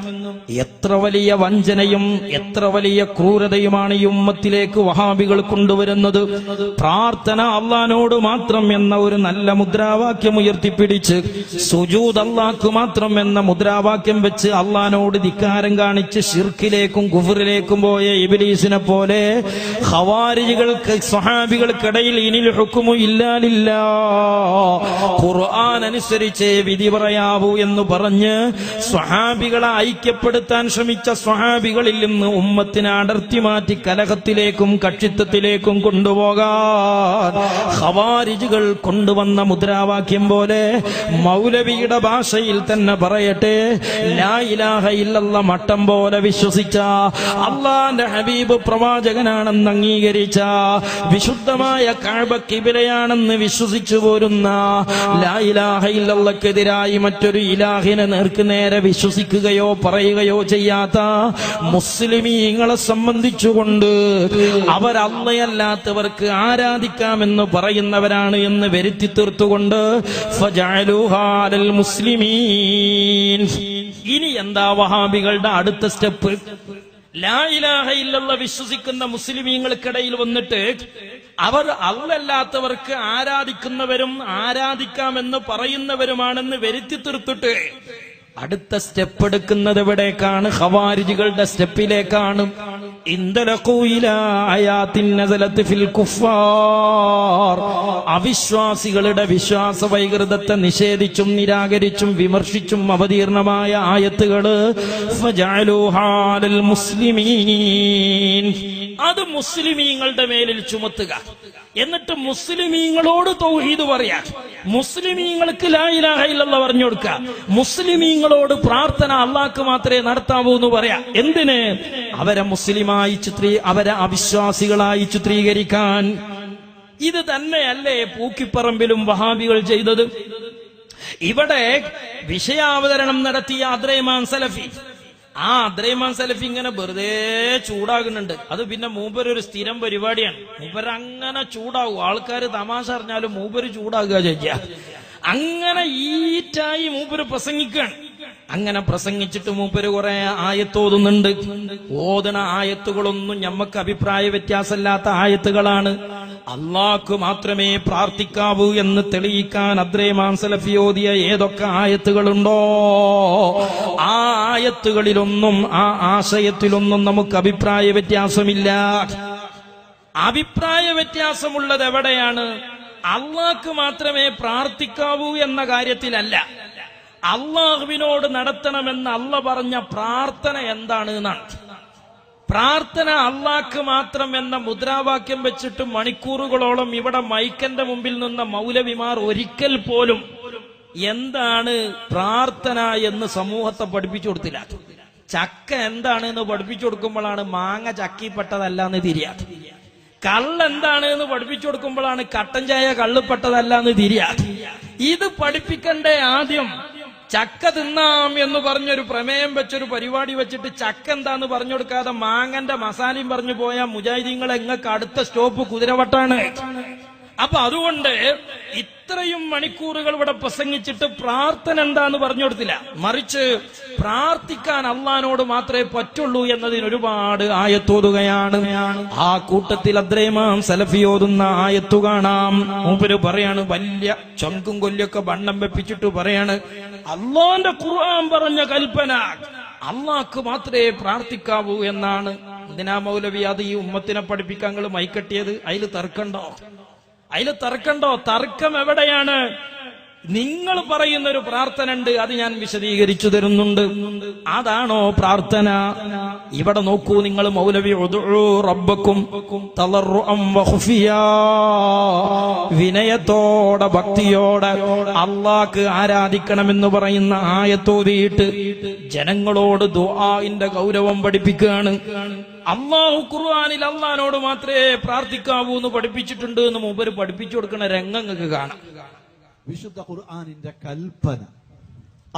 എത്ര വലിയ വഞ്ചനയും എത്ര വലിയ ക്രൂരതയുമാണ് ഈ ഉമ്മത്തിലേക്ക് വഹാബികൾ കൊണ്ടുവരുന്നത്. പ്രാർത്ഥന അള്ളാനോട് മാത്രം എന്ന ഒരു നല്ല മുദ്രാവാക്യം ഉയർത്തിപ്പിടിച്ച്, സുജൂദ് അള്ളാഹ്ക്ക് മാത്രം എന്ന മുദ്രാവാക്യം വെച്ച് അള്ളാനോട് ധിക്കാരം കാണിച്ച് ശിർക്കിലേക്കും കുഫറിലേക്കും പോയ ഇബ്ലീസിനെ പോലെ ഖവാരിജികൾക്ക് സ്വഹാബികൾക്കിടയിൽ ഇനിൽ ഹുക്മു ഇല്ലാ ലില്ലാഹ്, ഖുർആൻ അനുസരിച്ച് വിധി പറയാവൂ എന്ന് പറഞ്ഞ് സ്വഹാബികളെ ഐക്യപ്പെടുത്താൻ ശ്രമിച്ച സ്വഹാബികളിൽ നിന്ന് ഉമ്മത്തിനെ അടർത്തി മാറ്റി കലഹത്തിലേക്കും കക്ഷിത്വത്തിലേക്കും കൊണ്ടുപോകാൻ ഖവാരിജികൾ കൊണ്ടുവന്ന മുദ്രാവാക്യം പോലെ മൗലവിയുടെ ഭാഷയിൽ തന്നെ പറയട്ടെ, ലാ ഇലാഹ ഇല്ലല്ലാഹ് മട്ടം പോലെ വിശ്വസിച്ച, അള്ളാന്റെ ഹബീബ് പ്രവാചകനാണെന്ന് അംഗീകരിച്ച, വിശുദ്ധമായ കഅബ ഖിബ്ലയാണെന്ന് വിശ്വസിച്ചു പോരുന്ന, ലാ ഇലാഹ ഇല്ലല്ലാഹ്ക്കെതിരായി മറ്റൊരു ഇലാഹിനെ നേർക്ക് നേരെ വിശ്വസിക്കുകയോ പറയുകയോ ചെയ്യാത്ത മുസ്ലിമീങ്ങളെ സംബന്ധിച്ചുകൊണ്ട് അവർ അല്ലാത്തവർക്ക് ആരാധിക്കാമെന്ന് പറയുന്നവരാണ് എന്ന് വരുത്തി തീർത്തുകൊണ്ട് ഫജഅലൂഹാ അലൽ മുസ്ലിമീൻ. ഇനി എന്താ വഹാബികളുടെ അടുത്ത സ്റ്റെപ്പ്? ലാ ഇലാഹ ഇല്ലല്ലാഹ് വിശ്വസിക്കുന്ന മുസ്ലിമീങ്ങൾക്കിടയിൽ വന്നിട്ട് അവർ അല്ലാത്തവർക്ക് ആരാധിക്കുന്നവരും ആരാധിക്കാമെന്ന് പറയുന്നവരുമാണെന്ന് വരുത്തി തീർത്തിട്ട് അടുത്ത സ്റ്റെപ്പ് എടുക്കുന്നത് എവിടേക്കാണ്? ഖവാരിജികളുടെ സ്റ്റെപ്പിലേക്കാണ്. അവിശ്വാസികളുടെ വിശ്വാസ വൈകൃതത്തെ നിഷേധിച്ചും നിരാകരിച്ചും വിമർശിച്ചും അവതീർണമായ ആയത്തുകള് മുസ്ലിമീൻ, അത് മുസ്ലിമീങ്ങളുടെ മേലിൽ ചുമത്തുക. എന്നിട്ട് മുസ്ലിമീങ്ങളോട് തൗഹീദ് പറയാ, മുസ്ലിമീങ്ങൾക്ക് ലാ ഇലാഹ ഇല്ലല്ലാഹ് പറഞ്ഞു കൊടുക്കുക, മുസ്ലിമീങ്ങളോട് പ്രാർത്ഥന അള്ളാഹ്ക്ക് മാത്രമേ നടത്താവൂ എന്ന് പറയാ. എന്തിന്? അവരെ മുസ്ലിമായി അവരെ അവിശ്വാസികളായി ചിത്രീകരിക്കാൻ. ഇത് തന്നെയല്ലേ പൂക്കിപ്പറമ്പിലും വഹാബികൾ ചെയ്തത്? ഇവിടെ വിഷയാവതരണം നടത്തിയ അദ്രൈമാൻ സലഫി, ആ അദ്രൈമാൻ സലഫി ഇങ്ങനെ വെറുതെ ചൂടാകുന്നുണ്ട്. അത് പിന്നെ മൂപ്പരൊരു സ്ഥിരം പരിപാടിയാണ്. മൂപ്പര് അങ്ങനെ ചൂടാവും, ആൾക്കാർ തമാശ അറിഞ്ഞാലും മൂപ്പര് ചൂടാകുക ചെയ്യാ. അങ്ങനെ ഈറ്റായി മൂപ്പര് പ്രസംഗിക്കുകയാണ്. അങ്ങനെ പ്രസംഗിച്ചിട്ട് മൂപ്പര് കുറെ ആയത്തോതുന്നുണ്ട്. ഓതണ ആയത്തുകളൊന്നും ഞമ്മക്ക് അഭിപ്രായ വ്യത്യാസമില്ലാത്ത ആയത്തുകളാണ്. അള്ളാഹ്ക്ക് മാത്രമേ പ്രാർത്ഥിക്കാവൂ എന്ന് തെളിയിക്കാൻ അദ്രൈമാൻ സലഫി ഓതിയ ഏതൊക്കെ ആയത്തുകളുണ്ടോ ആ ആയത്തുകളിലൊന്നും ആ ആശയത്തിലൊന്നും നമുക്ക് അഭിപ്രായ വ്യത്യാസമില്ല. അഭിപ്രായ വ്യത്യാസമുള്ളത് എവിടെയാണ്? അള്ളാഹ്ക്ക് മാത്രമേ പ്രാർത്ഥിക്കാവൂ എന്ന കാര്യത്തിലല്ല, അള്ളാഹുവിനോട് നടത്തണമെന്ന് അള്ള പറഞ്ഞ പ്രാർത്ഥന എന്താണ് എന്നാണ്. പ്രാർത്ഥന അള്ളാഹ്ക്ക് മാത്രം എന്ന മുദ്രാവാക്യം വെച്ചിട്ട് മണിക്കൂറുകളോളം ഇവിടെ മൈക്കന്റെ മുമ്പിൽ നിന്ന മൗലവിമാർ ഒരിക്കൽ പോലും എന്താണ് പ്രാർത്ഥന എന്ന് സമൂഹത്തെ പഠിപ്പിച്ചു കൊടുത്തില്ല. ചക്ക എന്താണ് എന്ന് പഠിപ്പിച്ചു കൊടുക്കുമ്പോഴാണ് മാങ്ങ ചക്കിപ്പെട്ടതല്ല എന്ന് തിരിയാ. കള്ള് എന്താണ് എന്ന് പഠിപ്പിച്ചു കൊടുക്കുമ്പോഴാണ് കട്ടൻ ചായ കള്ളുപ്പെട്ടതല്ല എന്ന് തിരിയാ. ഇത് പഠിപ്പിക്കണ്ടേ ആദ്യം? ചക്ക തിന്നാം എന്ന് പറഞ്ഞൊരു പ്രമേയം വെച്ചൊരു പരിപാടി വെച്ചിട്ട് ചക്ക എന്താന്ന് പറഞ്ഞു കൊടുക്കാതെ മാങ്ങന്റെ മസാലയും പറഞ്ഞു പോയാൽ മുജാഹിദീങ്ങൾ എങ്ങൾക്ക് അടുത്ത സ്റ്റോപ്പ് കുതിരവട്ടാണ്. അപ്പൊ അതുകൊണ്ട് ഇത്രയും മണിക്കൂറുകൾ ഇവിടെ പ്രസംഗിച്ചിട്ട് പ്രാർത്ഥന എന്താന്ന് പറഞ്ഞു കൊടുത്തില്ല. മറിച്ച് പ്രാർത്ഥിക്കാൻ അള്ളാനോട് മാത്രമേ പറ്റുള്ളൂ എന്നതിന് ഒരുപാട് ആയത്തോതുകയാണ്. ആ കൂട്ടത്തിൽ അദ്രൈമാൻ സലഫി ഓതുന്ന ആയത്തു കാണാം. മൂപ്പര് പറയാണ്, വലിയ ചങ്കും കൊല്ലൊക്കെ വണ്ണം വെപ്പിച്ചിട്ട് പറയാണ്, അള്ളാന്റെ ഖുർആൻ പറഞ്ഞ കൽപ്പന അള്ളാഹ്ക്ക് മാത്രമേ പ്രാർത്ഥിക്കാവൂ എന്നാണ്. എന്തിനാ മൗലവി അത് ഈ ഉമ്മത്തിനെ പഠിപ്പിക്കാൻ നിങ്ങൾ മൈക്കെട്ടിയത്? അതിൽ തർക്കണ്ടോ? തർക്കം എവിടെയാണ്? നിങ്ങൾ പറയുന്ന ഒരു പ്രാർത്ഥന ഉണ്ട്, അത് ഞാൻ വിശദീകരിച്ചു തരുന്നുണ്ട്. അതാണോ പ്രാർത്ഥന? ഇവിടെ നോക്കൂ നിങ്ങൾ, മൗലവി ഉദ്ഉ റബ്ബക്കും തളർറുഅൻ വഖുഫിയാ, വിനയത്തോടെ ഭക്തിയോടെ അള്ളാഹ്ക്ക് ആരാധിക്കണമെന്ന് പറയുന്ന ആയത്തോതിയിട്ട് ജനങ്ങളോട് ദുആഇന്റെ ഗൗരവം പഠിപ്പിക്കുകയാണ്. അള്ളാഹു ഖുർആനിൽ അള്ളാഹിനോട് മാത്രമേ പ്രാർത്ഥിക്കാവൂ എന്ന് പഠിപ്പിച്ചിട്ടുണ്ട് എന്ന് മൂപ്പര് പഠിപ്പിച്ചു കൊടുക്കുന്ന രംഗങ്ങൾക്ക് കാണാം. വിശുദ്ധ ഖുർആനിന്റെ കൽപ്പന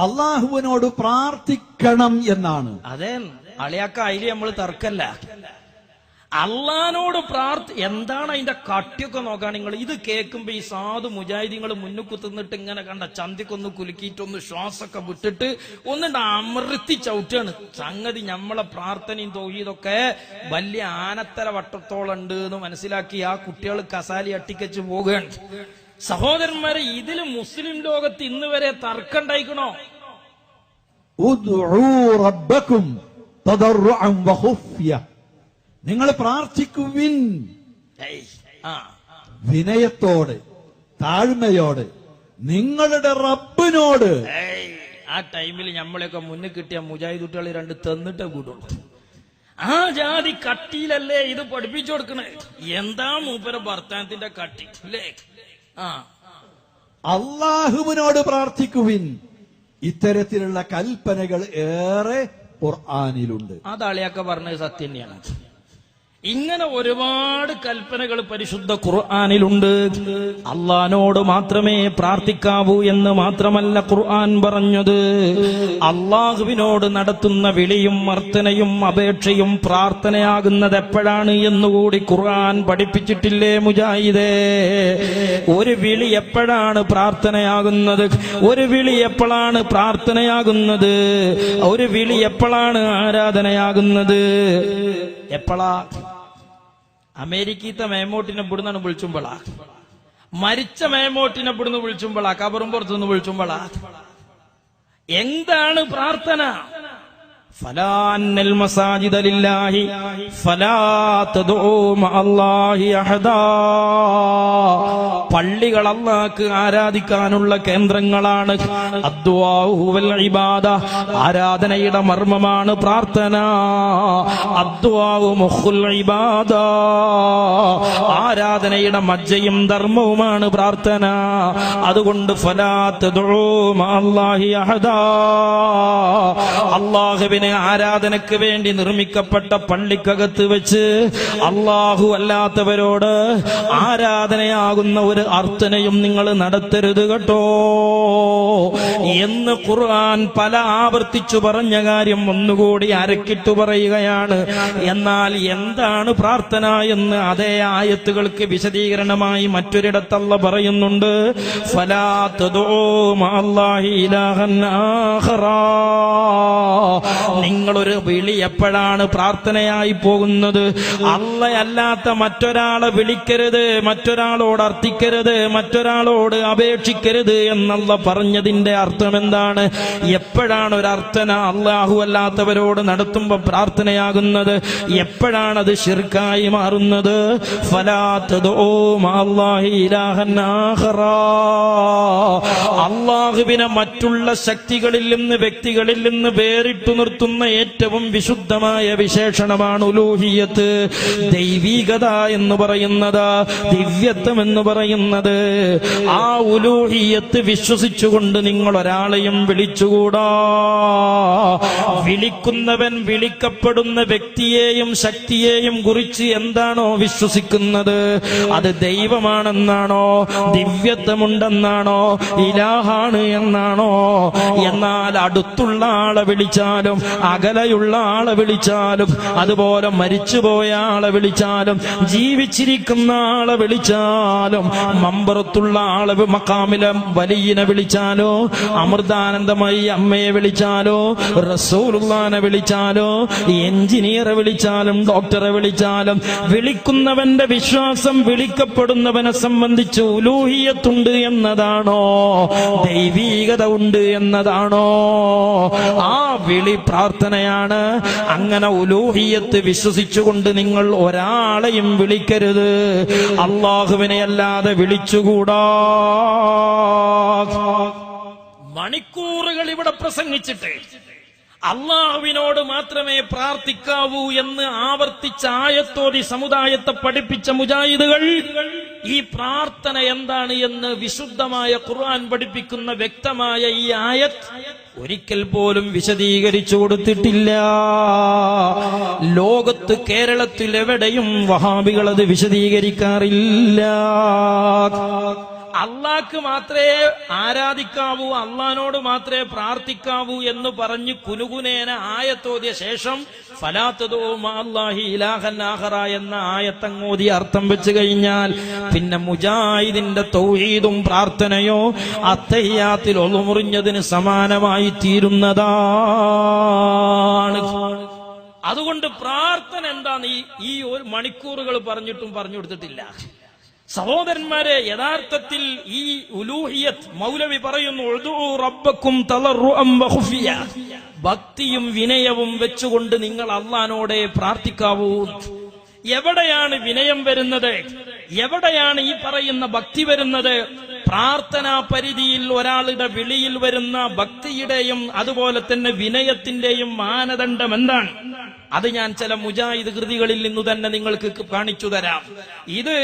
അള്ളാഹുവിനോട് പ്രാർത്ഥിക്കണം എന്നാണ്. അതെ അളിയാക്ക, അതില് നമ്മൾ തർക്കല്ല. അള്ളഹാനോട് എന്താണ് അതിന്റെ കട്ടിയൊക്കെ നോക്കാൻ നിങ്ങൾ. ഇത് കേൾക്കുമ്പോ ഈ സാധു മുജാഹിദീങ്ങൾ മുന്നിൽ കുത്തുന്നിട്ട് ഇങ്ങനെ കണ്ട ചന്തിക്കൊന്ന് കുലുക്കിയിട്ടൊന്ന് ശ്വാസമൊക്കെ വിട്ടിട്ട് ഒന്നുണ്ട് അമർത്തി ചവിട്ടാണ്. സംഗതി നമ്മളെ പ്രാർത്ഥനയും തൗഹീദൊക്കെ വലിയ ആനത്തര വട്ടത്തോളം ഉണ്ട് എന്ന് മനസ്സിലാക്കി ആ കുട്ടികൾ കസാലി അട്ടിക്കച്ച് പോവുകയാണ്. സഹോദരന്മാരെ, ഇതില് മുസ്ലിം ലോകത്ത് ഇന്ന് വരെ തർക്കം ഉണ്ടായിക്കണോ? ഉദ്ഉ റബ്ബക്കും തദർറുഅൻ വഖുഫിയ, നിങ്ങൾ പ്രാർത്ഥിക്കുവിൻ വിനയത്തോടെ താഴ്മയോടെ നിങ്ങളുടെ റബ്ബിനോട്. ആ ടൈമിൽ നമ്മളെയൊക്കെ മുന്നിൽ കിട്ടിയ മുജാഹിദ് കുട്ടികൾ രണ്ട് തന്നിട്ടേ കൂടുള്ളൂ. ആ ജാതി കട്ടിയിലല്ലേ ഇത് പഠിപ്പിച്ചു കൊടുക്കണേ. എന്താ മൂപ്പര ഭർത്താനത്തിന്റെ കട്ടി അല്ലേ? അള്ളാഹുവിനോട് പ്രാർത്ഥിക്കുവിൻ. ഇത്തരത്തിലുള്ള കൽപ്പനകൾ ഏറെ ഖുർആനിലുണ്ട്. അതാളിയൊക്കെ പറഞ്ഞത് സത്യം തന്നെയാണ്. ഇങ്ങനെ ഒരുപാട് കൽപ്പനകൾ പരിശുദ്ധ ഖുർആനിലുണ്ട്. അള്ളാഹിനോട് മാത്രമേ പ്രാർത്ഥിക്കാവൂ എന്ന് മാത്രമല്ല ഖുർആൻ പറഞ്ഞത്, അള്ളാഹുവിനോട് നടത്തുന്ന വിളിയും അർത്ഥനയും അപേക്ഷയും പ്രാർത്ഥനയാകുന്നത് എപ്പോഴാണ് എന്നുകൂടി ഖുർആൻ പഠിപ്പിച്ചിട്ടില്ലേ മുജാഹിദേ? ഒരു വിളി എപ്പോഴാണ് പ്രാർത്ഥനയാകുന്നത്? ഒരു വിളി എപ്പോഴാണ് പ്രാർത്ഥനയാകുന്നത്? ഒരു വിളി എപ്പോഴാണ് ആരാധനയാകുന്നത്? എപ്പോഴാ? അമേരിക്കത്തെ മേമോട്ടിനെ ഇവിടുന്നാണ് വിളിച്ചുമ്പോളാ, മരിച്ച മേമോട്ടിനെ ഇവിടുന്ന് വിളിച്ചുമ്പോളാ, കബറും പുറത്തുനിന്ന് വിളിച്ചുമ്പോളാ. എന്താണ് പ്രാർത്ഥന? ഫലാ അന്നൽ മസാജിദ ലില്ലാഹി ഫലാ തദ്ഉ മഅല്ലാഹി അഹദാ. പള്ളികൾ അല്ലാഹ്ക്ക് ആരാധിക്കാനുള്ള കേന്ദ്രങ്ങളാണ്. അദ്ദുആഉ വൽ ഇബാദ, ആരാധനയുടെ മർമ്മമാണ് പ്രാർത്ഥന. അദ്ദുആഉ മുഖുൽ ഇബാദ, ആരാധനയുടെ മജ്ജയും ധർമ്മവുമാണ് പ്രാർത്ഥന. അതുകൊണ്ട് ഫലാ തദ്ഉ മഅല്ലാഹി അഹദാ, അല്ലാഹുവിനെ ആരാധനയ്ക്ക് വേണ്ടി നിർമ്മിക്കപ്പെട്ട പള്ളിക്കകത്ത് വെച്ച് അള്ളാഹു അല്ലാത്തവരോട് ആരാധനയാകുന്ന ഒരു അർത്ഥനയും നിങ്ങൾ നടത്തരുത് കേട്ടോ എന്ന് ഖുർആൻ പല ആവർത്തിച്ചു പറഞ്ഞ കാര്യം ഒന്നുകൂടി അരക്കിട്ടു പറയുകയാണ്. എന്നാൽ എന്താണ് പ്രാർത്ഥന എന്ന് അതേ ആയത്തുകൾക്ക് വിശദീകരണമായി മറ്റൊരിടത്തല്ല പറയുന്നുണ്ട്, ഫലാ തദ്ഉ മഅല്ലാഹി ഇലാഹൻ ആഖറാ. നിങ്ങളൊരു വിളി എപ്പോഴാണ് പ്രാർത്ഥനയായി പോകുന്നത്? അല്ലാത്ത മറ്റൊരാളെ വിളിക്കരുത്, മറ്റൊരാളോട് അർത്ഥിക്കരുത്, മറ്റൊരാളോട് അപേക്ഷിക്കരുത് എന്നല്ല പറഞ്ഞതിന്റെ അർത്ഥം എന്താണ്? എപ്പോഴാണ് ഒരു അർത്ഥന അല്ലാഹു അല്ലാത്തവരോട് നടത്തുമ്പോൾ പ്രാർത്ഥനയാകുന്നത്? എപ്പോഴാണത് ശിർക്കായി മാറുന്നത്? ഫലാ തദ്ഉ മഅല്ലാഹി ഇലാഹൻ ആഖറാ. അല്ലാഹുവിനെ മറ്റുള്ള ശക്തികളിൽ നിന്ന് വ്യക്തികളിൽ നിന്ന് വേറിട്ടു നിർത്തുന്ന ഏറ്റവും വിശുദ്ധമായ വിശേഷണമാണ് ഉലൂഹിയത്ത്. ദൈവീകത എന്ന് പറയുന്നത്, ദിവ്യത്വം എന്ന് പറയുന്നത്. ആ ഉലൂഹിയത്ത് വിശ്വസിച്ചുകൊണ്ട് നിങ്ങൾ ഒരാളെയും വിളിച്ചുകൂടാ. വിളിക്കുന്നവൻ വിളിക്കപ്പെടുന്ന വ്യക്തിയെയും ശക്തിയെയും കുറിച്ച് എന്താണോ വിശ്വസിക്കുന്നത്, അത് ദൈവമാണെന്നാണോ, ദിവ്യത്വമുണ്ടെന്നാണോ, ഇലാഹാണ് എന്നാണോ? എന്നാൽ അടുത്തുള്ള ആളെ വിളിച്ചാലും അകലെയുള്ള ആളെ വിളിച്ചാലും, അതുപോലെ മരിച്ചുപോയ ആളെ വിളിച്ചാലും ജീവിച്ചിരിക്കുന്ന ആളെ വിളിച്ചാലും, മമ്പറത്തുള്ള ആളെ മക്കാമിലെ വലിയനെ വിളിച്ചാലോ, അമൃതാനന്ദമായി അമ്മയെ വിളിച്ചാലോ, റസൂലുള്ളാനെ വിളിച്ചാലോ, എഞ്ചിനീയറെ വിളിച്ചാലും ഡോക്ടറെ വിളിച്ചാലും, വിളിക്കുന്നവന്റെ വിശ്വാസം വിളിക്കപ്പെടുന്നവനെ സംബന്ധിച്ച് ഉലൂഹിയത്തുണ്ട് എന്നതാണോ, ദൈവീകത ഉണ്ട് എന്നതാണോ? ആ വിളി പ്രാർത്ഥനയാണ്. അങ്ങനെ ഉലൂഹിയത്ത് വിശ്വസിച്ചുകൊണ്ട് നിങ്ങൾ ഒരാളെയും വിളിക്കരുത്. അള്ളാഹുവിനെ അല്ലാതെ വിളിച്ചുകൂടാ. മണിക്കൂറുകൾ ഇവിടെ പ്രസംഗിച്ചിട്ട് അള്ളാഹുവിനോട് മാത്രമേ പ്രാർത്ഥിക്കാവൂ എന്ന് ആവർത്തിച്ച ആയത്തോതി സമുദായത്തെ പഠിപ്പിച്ച മുജാഹിദുകൾ ഈ പ്രാർത്ഥന എന്താണ് എന്ന് വിശുദ്ധമായ ഖുർആൻ പഠിപ്പിക്കുന്ന വ്യക്തമായ ഈ ആയത്ത് ഒരിക്കൽ പോലും വിശദീകരിച്ചു കൊടുത്തിട്ടില്ല. ലോകത്ത് കേരളത്തിൽ എവിടെയും വഹാബികൾ അത് വിശദീകരിക്കാറില്ല. അള്ളാഹ്ക്ക് മാത്രമേ ആരാധിക്കാവൂ, അള്ളാഹിനോട് മാത്രമേ പ്രാർത്ഥിക്കാവൂ എന്ന് പറഞ്ഞ് കുനുകുനേന ആയത്തോതിയ ശേഷം ഫലാത്തദൂ മഅല്ലാഹി ഇലാഹൻ ആഖറ എന്ന ആയത്തങ്ങോതി അർത്ഥം വെച്ച് കഴിഞ്ഞാൽ പിന്നെ മുജാഹിദിന്റെ തൗഹീദും പ്രാർത്ഥനയോ അത്തഹിയ്യാത്തിൽ ഒളുമുറിഞ്ഞതിന് സമാനമായി തീരുന്നതാണ്. അതുകൊണ്ട് പ്രാർത്ഥന എന്താന്ന് ഈ ഒരു മണിക്കൂറുകൾ പറഞ്ഞിട്ടും പറഞ്ഞു കൊടുത്തിട്ടില്ല. സഹോദരന്മാരെ, യഥാർത്ഥത്തിൽ ഈ ഉലൂഹിയത്ത് മൗലവി പറയുന്നു, ഉദൂ റബ്ബക്കും തളർറുഅൻ വഖുഫിയ, ഭക്തിയും വിനയവും വെച്ചുകൊണ്ട് നിങ്ങൾ അല്ലാഹുവോടെ പ്രാർത്ഥിക്കാവൂ. എവിടെയാണ് വിനയം വരുന്നത്? എവിടെയാണ് ഈ പറയുന്ന ഭക്തി വരുന്നത്? പ്രാർത്ഥനാ പരിധിയിൽ ഒരാളുടെ വിളിയിൽ വരുന്ന ഭക്തിയുടെയും അതുപോലെ തന്നെ വിനയത്തിന്റെയും മാനദണ്ഡം എന്താണ്? അത് ഞാൻ ചില മുജാഹിദ് കൃതികളിൽ നിന്ന് തന്നെ നിങ്ങൾക്ക് കാണിച്ചു തരാം. ഇത്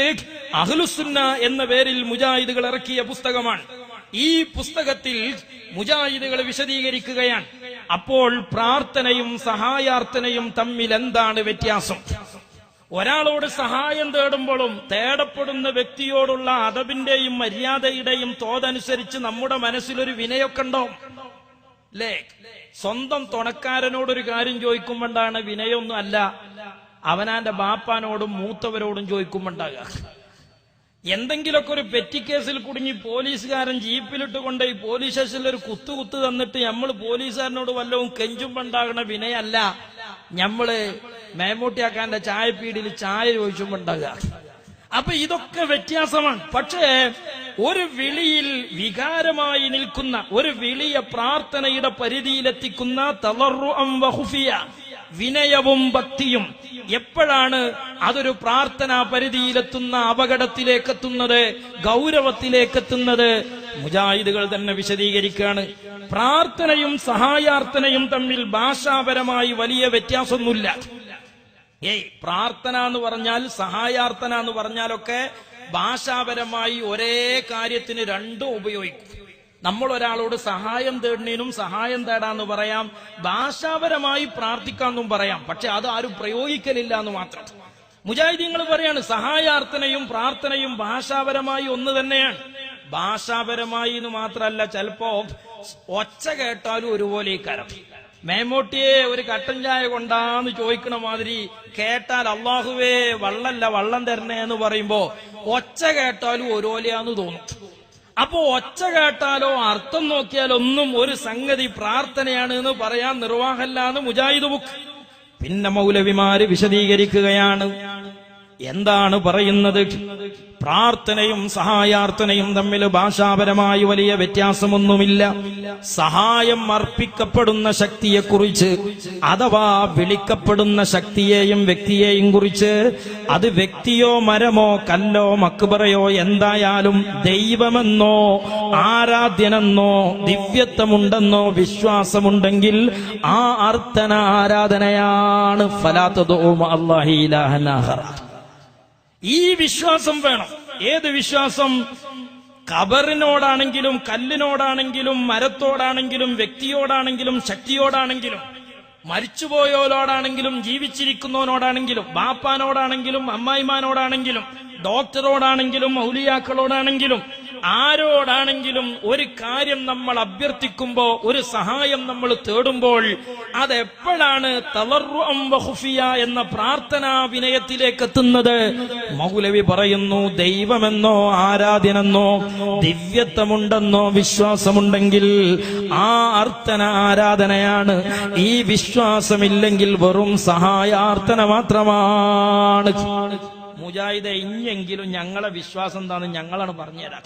അഹ്ലുസുന്ന എന്ന പേരിൽ മുജാഹിദുകൾ ഇറക്കിയ പുസ്തകമാണ്. ഈ പുസ്തകത്തിൽ മുജാഹിദുകൾ വിശദീകരിക്കുകയാണ്. അപ്പോൾ പ്രാർത്ഥനയും സഹായാർത്ഥനയും തമ്മിൽ എന്താണ് വ്യത്യാസം? ഒരാളോട് സഹായം തേടുമ്പോഴും തേടപ്പെടുന്ന വ്യക്തിയോടുള്ള അദബിന്റെയും മര്യാദയുടെയും തോതനുസരിച്ച് നമ്മുടെ മനസ്സിലൊരു വിനയൊക്കെ ഉണ്ടാവും അല്ലേ? സ്വന്തം തുണക്കാരനോടൊരു കാര്യം ചോദിക്കുമ്പോണ്ടാണ് വിനയൊന്നും അല്ല, അവനാന്റെ ബാപ്പാനോടും മൂത്തവരോടും ചോദിക്കുമ്പോണ്ടാകുക. എന്തെങ്കിലുമൊക്കെ ഒരു പെറ്റി കേസിൽ കുടുങ്ങി പോലീസുകാരൻ ജീപ്പിലിട്ട് കൊണ്ട് ഈ പോലീസ് സ്റ്റേഷനിൽ ഒരു കുത്തു തന്നിട്ട് നമ്മൾ പോലീസുകാരനോട് വല്ലവും കെഞ്ചുമ്പോണ്ടാകണ വിനയല്ല, നമ്മള് മേമൂട്ടിയാക്കാന്റെ ചായപ്പീടിയിൽ ചായ ചോദിച്ചുമ്പോണ്ടാകുക. അപ്പൊ ഇതൊക്കെ വ്യത്യാസമാണ്. പക്ഷേ ഒരു വിളിയിൽ വികാരമായി നിൽക്കുന്ന, ഒരു വിളിയ പ്രാർത്ഥനയുടെ പരിധിയിലെത്തിക്കുന്ന തളർറുഅൻ വഖുഫിയ, വിനയവും ഭക്തിയും എപ്പോഴാണ് അതൊരു പ്രാർത്ഥനാ പരിധിയിലെത്തുന്ന, അപകടത്തിലേക്കെത്തുന്നത്, ഗൗരവത്തിലേക്കെത്തുന്നത്? മുജാഹിദുകൾ തന്നെ വിശദീകരിക്കുകയാണ്. പ്രാർത്ഥനയും സഹായാർത്ഥനയും തമ്മിൽ ഭാഷാപരമായി വലിയ വ്യത്യാസമൊന്നുമില്ല. പ്രാർത്ഥന എന്ന് പറഞ്ഞാൽ സഹായാർത്ഥന എന്ന് പറഞ്ഞാലൊക്കെ ഭാഷാപരമായി ഒരേ കാര്യത്തിന് രണ്ടും ഉപയോഗിക്കും. നമ്മൾ ഒരാളോട് സഹായം തേടുന്നതിനും സഹായം തേടാന്ന് പറയാം, ഭാഷാപരമായി പ്രാർത്ഥിക്കാന്നും പറയാം. പക്ഷെ അത് ആരും പ്രയോഗിക്കലില്ല എന്ന് മാത്രം. മുജാഹിദീങ്ങൾ പറയാണ് സഹായാർത്ഥനയും പ്രാർത്ഥനയും ഭാഷാപരമായി ഒന്ന് തന്നെയാണ്. ഭാഷാപരമായി എന്ന് മാത്രമല്ല, ചിലപ്പോ ഒച്ച കേട്ടാലും ഒരുപോലെ ഈ കരം. മേമോട്ടിയെ ഒരു കട്ടൻ ചായ കൊണ്ടാന്ന് ചോദിക്കണ മാതിരി കേട്ടാൽ അള്ളാഹുവേ വള്ളല്ല വള്ളം തരണേ എന്ന് പറയുമ്പോ ഒച്ച കേട്ടാലും ഒരുപോലെയാന്ന് തോന്നും. അപ്പോ ഒച്ച കേട്ടാലോ അർത്ഥം നോക്കിയാലോ ഒന്നും ഒരു സംഗതി പ്രാർത്ഥനയാണ് എന്ന് പറയാൻ നിർവാഹമല്ലാന്ന് മുജാഹിദ് ബുക്ക്. പിന്നെ മൗലവിമാര് വിശദീകരിക്കുകയാണ്. എന്താണ് പറയുന്നത്? പ്രാർത്ഥനയും സഹായാർത്ഥനയും തമ്മിൽ ഭാഷാപരമായി വലിയ വ്യത്യാസമൊന്നുമില്ല. സഹായം അർപ്പിക്കപ്പെടുന്ന ശക്തിയെക്കുറിച്ച് അഥവാ വിളിക്കപ്പെടുന്ന ശക്തിയെയും വ്യക്തിയെയും കുറിച്ച് അത് വ്യക്തിയോ മരമോ കല്ലോ മക്ബറയോ എന്തായാലും ദൈവമെന്നോ ആരാധ്യനെന്നോ ദിവ്യത്വമുണ്ടെന്നോ വിശ്വാസമുണ്ടെങ്കിൽ ആ അർത്ഥന ആരാധനയാണ്. ഫലാ തദ്ഉ മഅല്ലാഹി ഇലാഹൻ ആഖറ. ഈ വിശ്വാസം വേണം. ഏത് വിശ്വാസം? ഖബറിനോടാണെങ്കിലും കല്ലിനോടാണെങ്കിലും മരത്തോടാണെങ്കിലും വ്യക്തിയോടാണെങ്കിലും ശക്തിയോടാണെങ്കിലും മരിച്ചുപോയോരോടാണെങ്കിലും ജീവിച്ചിരിക്കുന്നവനോടാണെങ്കിലും ബാപ്പാനോടാണെങ്കിലും അമ്മായിമാനോടാണെങ്കിലും ഡോക്ടറോടാണെങ്കിലും ഔലിയാക്കളോടാണെങ്കിലും ആരോടാണെങ്കിലും ഒരു കാര്യം നമ്മൾ അഭ്യർത്ഥിക്കുമ്പോ, ഒരു സഹായം നമ്മൾ തേടുമ്പോൾ അതെപ്പോഴാണ് തളർറുഅൻ വഖുഫിയ എന്ന പ്രാർത്ഥനാ വിനയത്തിലേക്ക് എത്തുന്നത്? മൗലവി പറയുന്നു, ദൈവമെന്നോ ആരാധ്യനെന്നോ ദിവ്യത്വമുണ്ടെന്നോ വിശ്വാസമുണ്ടെങ്കിൽ ആ അർത്ഥന ആരാധനയാണ്. ഈ വിശ്വാസമില്ലെങ്കിൽ വെറും സഹായാർത്ഥന മാത്രമാണ്. മുജാഹിദെ, ഇനിയെങ്കിലും ഞങ്ങളെ വിശ്വാസം എന്താണെന്ന് ഞങ്ങളാണ് പറഞ്ഞുതരാം.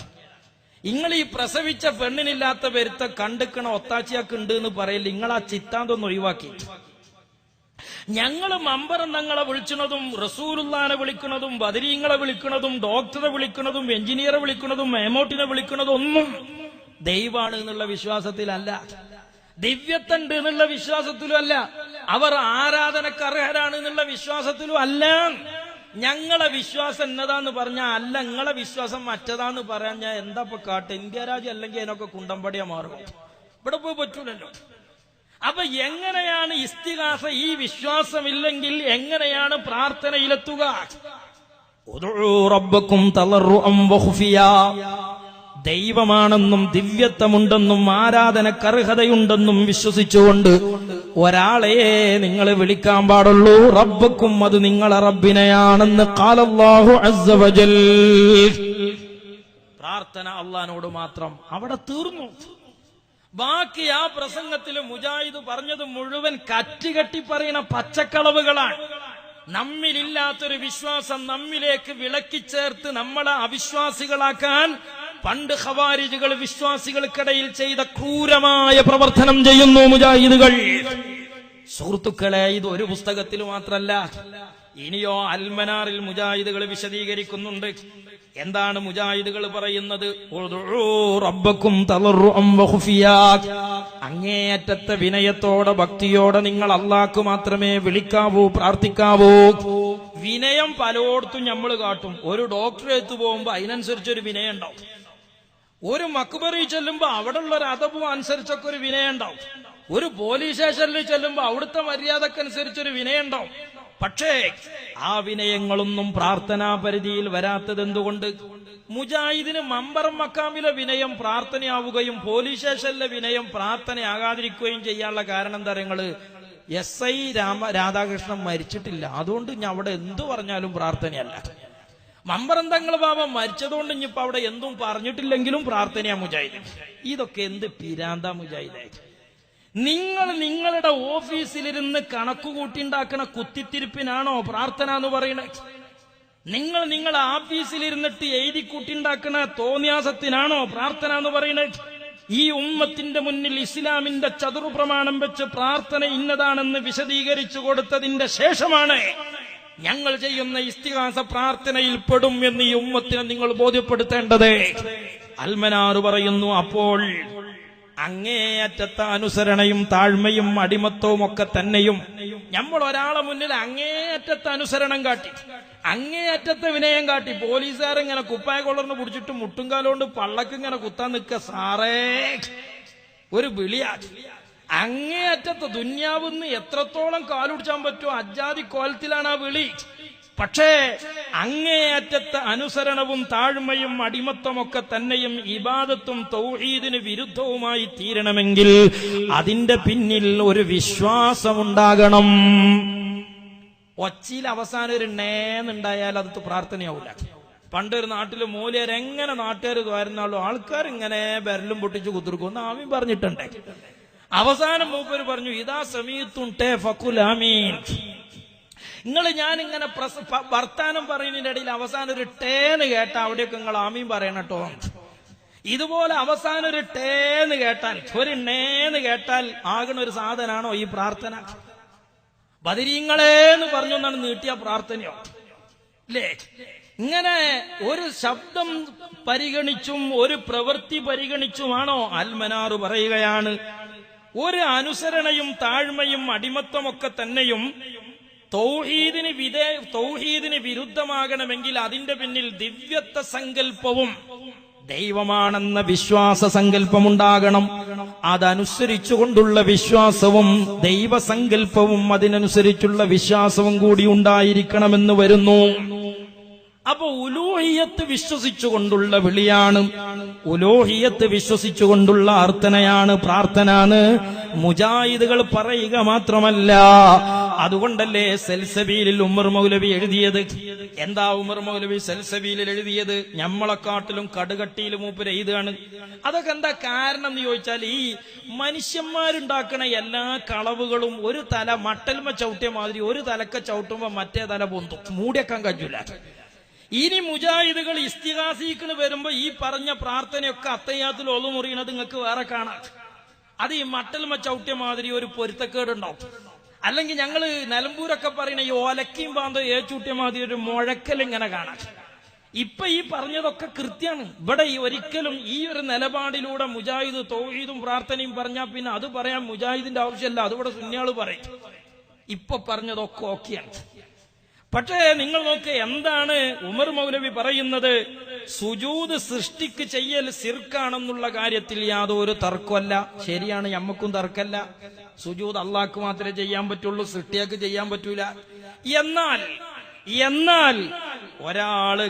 നിങ്ങൾ ഈ പ്രസവിച്ച പെണ്ണിനില്ലാത്ത വരുത്ത കണ്ടുക്കണ ഒത്താച്ചിയാക്കുണ്ട് എന്ന് പറയില്ല. നിങ്ങൾ ആ ചിത്താന്തൊന്ന് ഒഴിവാക്കി. ഞങ്ങള് മമ്പറന്നങ്ങളെ വിളിക്കുന്നതും റസൂലുള്ളാനെ വിളിക്കുന്നതും ബദരീങ്ങളെ വിളിക്കുന്നതും ഡോക്ടറെ വിളിക്കുന്നതും എഞ്ചിനീയറെ വിളിക്കുന്നതും മേമോട്ടിനെ വിളിക്കുന്നതും ഒന്നും ദൈവാണ് എന്നുള്ള വിശ്വാസത്തിലല്ല, ദിവ്യത്തുണ്ട് എന്നുള്ള വിശ്വാസത്തിലും അല്ല, അവർ ആരാധനക്കർഹരാണ് എന്നുള്ള വിശ്വാസത്തിലും അല്ല. ഞങ്ങളെ വിശ്വാസം എന്നതാന്ന് പറഞ്ഞാൽ അല്ല, നിങ്ങളെ വിശ്വാസം മറ്റതാന്ന് പറയാൻ ഞാൻ എന്താ ഇപ്പൊ കാട്ട്? ഇന്ത്യ രാജ്യം അല്ലെങ്കിൽ അതിനൊക്കെ കുണ്ടമ്പടിയാ മാറും. ഇവിടെ പോയി പറ്റൂലല്ലോ. അപ്പൊ എങ്ങനെയാണ് ഇസ്തിഗാസ? ഈ വിശ്വാസമില്ലെങ്കിൽ എങ്ങനെയാണ് പ്രാർത്ഥനയിലെത്തുക? ഉദ്ഉ റബ്ബക്കും തളർറുഅൻ വഖുഫിയാ. ദൈവമാണെന്നും ദിവ്യത്വമുണ്ടെന്നും ആരാധനക്കർഹതയുണ്ടെന്നും വിശ്വസിച്ചുകൊണ്ട് ഒരാളെ നിങ്ങൾ വിളിക്കാൻ പാടുള്ളൂ. റബ്ബക്കും, അത് നിങ്ങളെ റബ്ബിനെയാണെന്ന് ഖാലല്ലാഹു അസ്സ വജൽ. പ്രാർത്ഥന അള്ളാഹിനോട് മാത്രം, അവിടെ തീർന്നു. ബാക്കി ആ പ്രസംഗത്തിൽ മുജാഹിദ് പറഞ്ഞത് മുഴുവൻ കറ്റുകെട്ടി പറയുന്ന പച്ചക്കളവുകളാണ്. നമ്മിലില്ലാത്തൊരു വിശ്വാസം നമ്മിലേക്ക് വിളക്കിച്ചേർത്ത് നമ്മളെ അവിശ്വാസികളാക്കാൻ പണ്ട് ഖവാരിജുകൾ വിശ്വാസികൾക്കിടയിൽ ചെയ്ത ക്രൂരമായ പ്രവർത്തനം ചെയ്യുന്നു മുജാഹിദുകൾ. സുഹൃത്തുക്കളെ, ഇത് ഒരു പുസ്തകത്തിൽ മാത്രമല്ല, ഇനിയോ അൽമനാറിൽ മുജാഹിദുകൾ വിശദീകരിക്കുന്നുണ്ട്. എന്താണ് മുജാഹിദുകൾ പറയുന്നത്? റബ്ബക്കും തളർറുഅൻ വഖുഫിയാ. അങ്ങേയറ്റത്തെ വിനയത്തോടെ ഭക്തിയോടെ നിങ്ങൾ അല്ലാഹ്ക്ക് മാത്രമേ വിളിക്കാവൂ, പ്രാർത്ഥിക്കാവൂ. വിനയം പലയിടത്തും നമ്മൾ കാട്ടും. ഒരു ഡോക്ടറേറ്റ് പോകുമ്പോ അതിനനുസരിച്ചൊരു വിനയം ഉണ്ടാവും. ഒരു മക്ബറി ചെല്ലുമ്പോ അവിടെ ഉള്ള ഒരു അദബും അനുസരിച്ചൊക്കെ ഒരു വിനയം ഉണ്ടാവും. ഒരു പോലീസ് സ്റ്റേഷനിൽ ചെല്ലുമ്പോ അവിടുത്തെ മര്യാദക്കനുസരിച്ചൊരു വിനയം ഉണ്ടാവും. പക്ഷേ ആ വിനയങ്ങളൊന്നും പ്രാർത്ഥനാ പരിധിയിൽ വരാത്തത് എന്തുകൊണ്ട്? മുജാഹിദിന് മമ്പറം മക്കാമിലെ വിനയം പ്രാർത്ഥനയാവുകയും പോലീസ് സ്റ്റേഷനിലെ വിനയം പ്രാർത്ഥനയാകാതിരിക്കുകയും ചെയ്യാനുള്ള കാരണം എന്താ? നിങ്ങള് SI രാധാകൃഷ്ണൻ മരിച്ചിട്ടില്ല, അതുകൊണ്ട് ഞാൻ അവിടെ എന്തു പറഞ്ഞാലും പ്രാർത്ഥനയല്ല. മമ്പറം തങ്ങൾ ബാബ മരിച്ചതുകൊണ്ട് ഇനിയിപ്പോ അവിടെ എന്തും പറഞ്ഞിട്ടില്ലെങ്കിലും പ്രാർത്ഥനയാ മുജാഹിദ്. ഇതൊക്കെ എന്ത് പിരാന്താ മുജാഹിദേ? നിങ്ങൾ നിങ്ങളുടെ ഓഫീസിലിരുന്ന് കണക്കുകൂട്ടിണ്ടാക്കുന്ന കുത്തിത്തിരിപ്പിനാണോ പ്രാർത്ഥന എന്ന് പറയുന്നത്? നിങ്ങൾ നിങ്ങളുടെ ഓഫീസിലിരുന്നിട്ട് എഴുതി കൂട്ടിണ്ടാക്കുന്ന തോന്നിയാസത്തിനാണോ പ്രാർത്ഥന എന്ന് പറയുന്നത്? ഈ ഉമ്മത്തിന്റെ മുന്നിൽ ഇസ്ലാമിന്റെ ചതുർപ്രമാണം വെച്ച് പ്രാർത്ഥന ഇന്നതാണെന്ന് വിശദീകരിച്ചു കൊടുത്തതിന്റെ ശേഷമാണ് ഞങ്ങൾ ചെയ്യുന്ന ഇസ്തിഗാസ പ്രാർത്ഥനയിൽ പെടും എന്ന് ഈ ഉമ്മത്തിനെ നിങ്ങൾ ബോധ്യപ്പെടുത്തേണ്ടത്. അൽമനാർ പറയുന്നു, അപ്പോൾ അങ്ങേയറ്റത്തെ അനുസരണയും താഴ്മയും അടിമത്വവും ഒക്കെ തന്നെയും നമ്മൾ ഒരാളെ മുന്നിൽ അങ്ങേയറ്റത്തെ അനുസരണം കാട്ടി, അങ്ങേയറ്റത്തെ വിനയം കാട്ടി, പോലീസുകാരെങ്ങനെ കുപ്പായ കൊള്ളർന്ന് പിടിച്ചിട്ട് മുട്ടുംകാലോണ്ട് പള്ളക്ക് ഇങ്ങനെ കുത്താൻ നിൽക്ക സാറേ ഒരു വിളിയാ. അങ്ങേയറ്റത്തെ ദുന്യാവിന്ന് എത്രത്തോളം കാലുടിച്ചാൻ പറ്റുമോ അജാതി കോലത്തിലാണ് ആ വിളി. പക്ഷേ അങ്ങേയറ്റത്തെ അനുസരണവും താഴ്മയും അടിമത്വമൊക്കെ തന്നെയും ഇബാദത്തും തൗഹീദിന് വിരുദ്ധവുമായി തീരണമെങ്കിൽ അതിന്റെ പിന്നിൽ ഒരു വിശ്വാസമുണ്ടാകണം. ഒച്ചയിൽ അവസാനം ഒരു നേന്നുണ്ടായാൽ അത് പ്രാർത്ഥനയാവില്ല. പണ്ടൊരു നാട്ടില് മൂലയർ എങ്ങനെ നാട്ടുകാർ തോരുന്നാളോ ആൾക്കാർ ഇങ്ങനെ ബെരലും പൊട്ടിച്ച് കുത്തിർക്കും ആമീൻ പറഞ്ഞിട്ടുണ്ട്. അവസാനം മൂപ്പര് പറഞ്ഞു, ഇതാ സമീത്തുണ്ടേ ഫഖുൽ ആമീൻ. നിങ്ങൾ ഞാനിങ്ങനെ വർത്താനം പറയുന്നതിന്റെ ഇടയിൽ അവസാനം ഒരു ടേന്ന് കേട്ടാ അവിടെയൊക്കെ നിങ്ങൾ ആമീൻ പറയണം കേട്ടോ. ഇതുപോലെ അവസാനം ഒരു ടേന്ന് കേട്ടാൽ, ഒരു നേന്ന് കേട്ടാൽ ആകണ ഒരു സാധനാണോ ഈ പ്രാർത്ഥന? ബദരീങ്ങളെന്ന് പറഞ്ഞു എന്നാണ് നീട്ടിയ പ്രാർത്ഥനയോ അല്ലേ? ഇങ്ങനെ ഒരു ശബ്ദം പരിഗണിച്ചും ഒരു പ്രവൃത്തി പരിഗണിച്ചുമാണോ? അൽമനാർ പറയുകയാണ്, ഒരു അനുസരണയും താഴ്മയും അടിമത്വമൊക്കെ തന്നെയും തൗഹീദിന് വിരുദ്ധമാകണമെങ്കിൽ അതിന്റെ പിന്നിൽ ദിവ്യത്വ സങ്കല്പവും ദൈവമാണെന്ന വിശ്വാസ സങ്കല്പമുണ്ടാകണം. അതനുസരിച്ചുകൊണ്ടുള്ള വിശ്വാസവും ദൈവസങ്കല്പവും അതിനനുസരിച്ചുള്ള വിശ്വാസവും കൂടി ഉണ്ടായിരിക്കണമെന്ന് വരുന്നു. അപ്പൊ ഉലൂഹിയത്ത് വിശ്വസിച്ചുകൊണ്ടുള്ള വിളിയാണ്, ഉലൂഹിയത്ത് വിശ്വസിച്ചുകൊണ്ടുള്ള അർത്ഥനയാണ് പ്രാർത്ഥന മുജാഹിദുകൾ പറയുക മാത്രമല്ല. അതുകൊണ്ടല്ലേ സൽസബീലിൽ ഉമർ മൗലവി എഴുതിയത്. എന്താ ഉമർ മൗലവി സൽസബീലിൽ എഴുതിയത്? ഞമ്മളെക്കാട്ടിലും കടുകട്ടിയിൽ മൂപ്പര് എഴുതുകയാണ്. അതൊക്കെ എന്താ കാരണം എന്ന് ചോദിച്ചാൽ, ഈ മനുഷ്യന്മാരുണ്ടാക്കുന്ന എല്ലാ കളവുകളും ഒരു തല മട്ടൽമ ചവിട്ടിയ മാതിരി ഒരു തലക്ക ചവിട്ടുമ്പോ മറ്റേ തല പൊന്തും, മൂടിയേക്കാൻ കഴിയൂല. ഇനി മുജാഹിദുകൾ ഇസ്തിഗാസിക്ക് വരുമ്പോ ഈ പറഞ്ഞ പ്രാർത്ഥനയൊക്കെ അത്തയ്യാത്തിൽ ഒളു മുറിയണത് നിങ്ങൾക്ക് വേറെ കാണാം. അത് ഈ മട്ടൽ ചവിട്ടിയ മാതിരി ഒരു പൊരുത്തക്കേടുണ്ടാവും. അല്ലെങ്കിൽ ഞങ്ങള് നിലമ്പൂരൊക്കെ പറയുന്ന ഈ ഓലക്കയും പാന്തോ ഏച്ചൂട്ടിയ മാതിരി ഒരു മുഴക്കൽ ഇങ്ങനെ കാണാം. ഇപ്പൊ ഈ പറഞ്ഞതൊക്കെ കൃത്യമാണ്. ഇവിടെ ഒരിക്കലും ഈ ഒരു നിലപാടിലൂടെ മുജാഹിദ് തൗഹീദും പ്രാർത്ഥനയും പറഞ്ഞാൽ പിന്നെ അത് പറയാൻ മുജാഹിദിന്റെ ആവശ്യമല്ല, അതിവിടെ സുന്നിയാള് പറയും. ഇപ്പൊ പറഞ്ഞതൊക്കെ ഓക്കെയാണ്. പക്ഷേ നിങ്ങൾ നോക്ക്, എന്താണ് ഉമർ മൗലവി പറയുന്നത്? സുജൂദ് സൃഷ്ടിക്ക് ചെയ്യൽ സിർക്കാണെന്നുള്ള കാര്യത്തിൽ യാതൊരു തർക്കമല്ല. ശരിയാണ്, ഞമ്മക്കും തർക്കമല്ല. സുജൂദ് അള്ളാഹ്ക്ക് മാത്രമേ ചെയ്യാൻ പറ്റുള്ളൂ, സൃഷ്ടിയാക്ക് ചെയ്യാൻ പറ്റൂല. എന്നാൽ ഒരാള്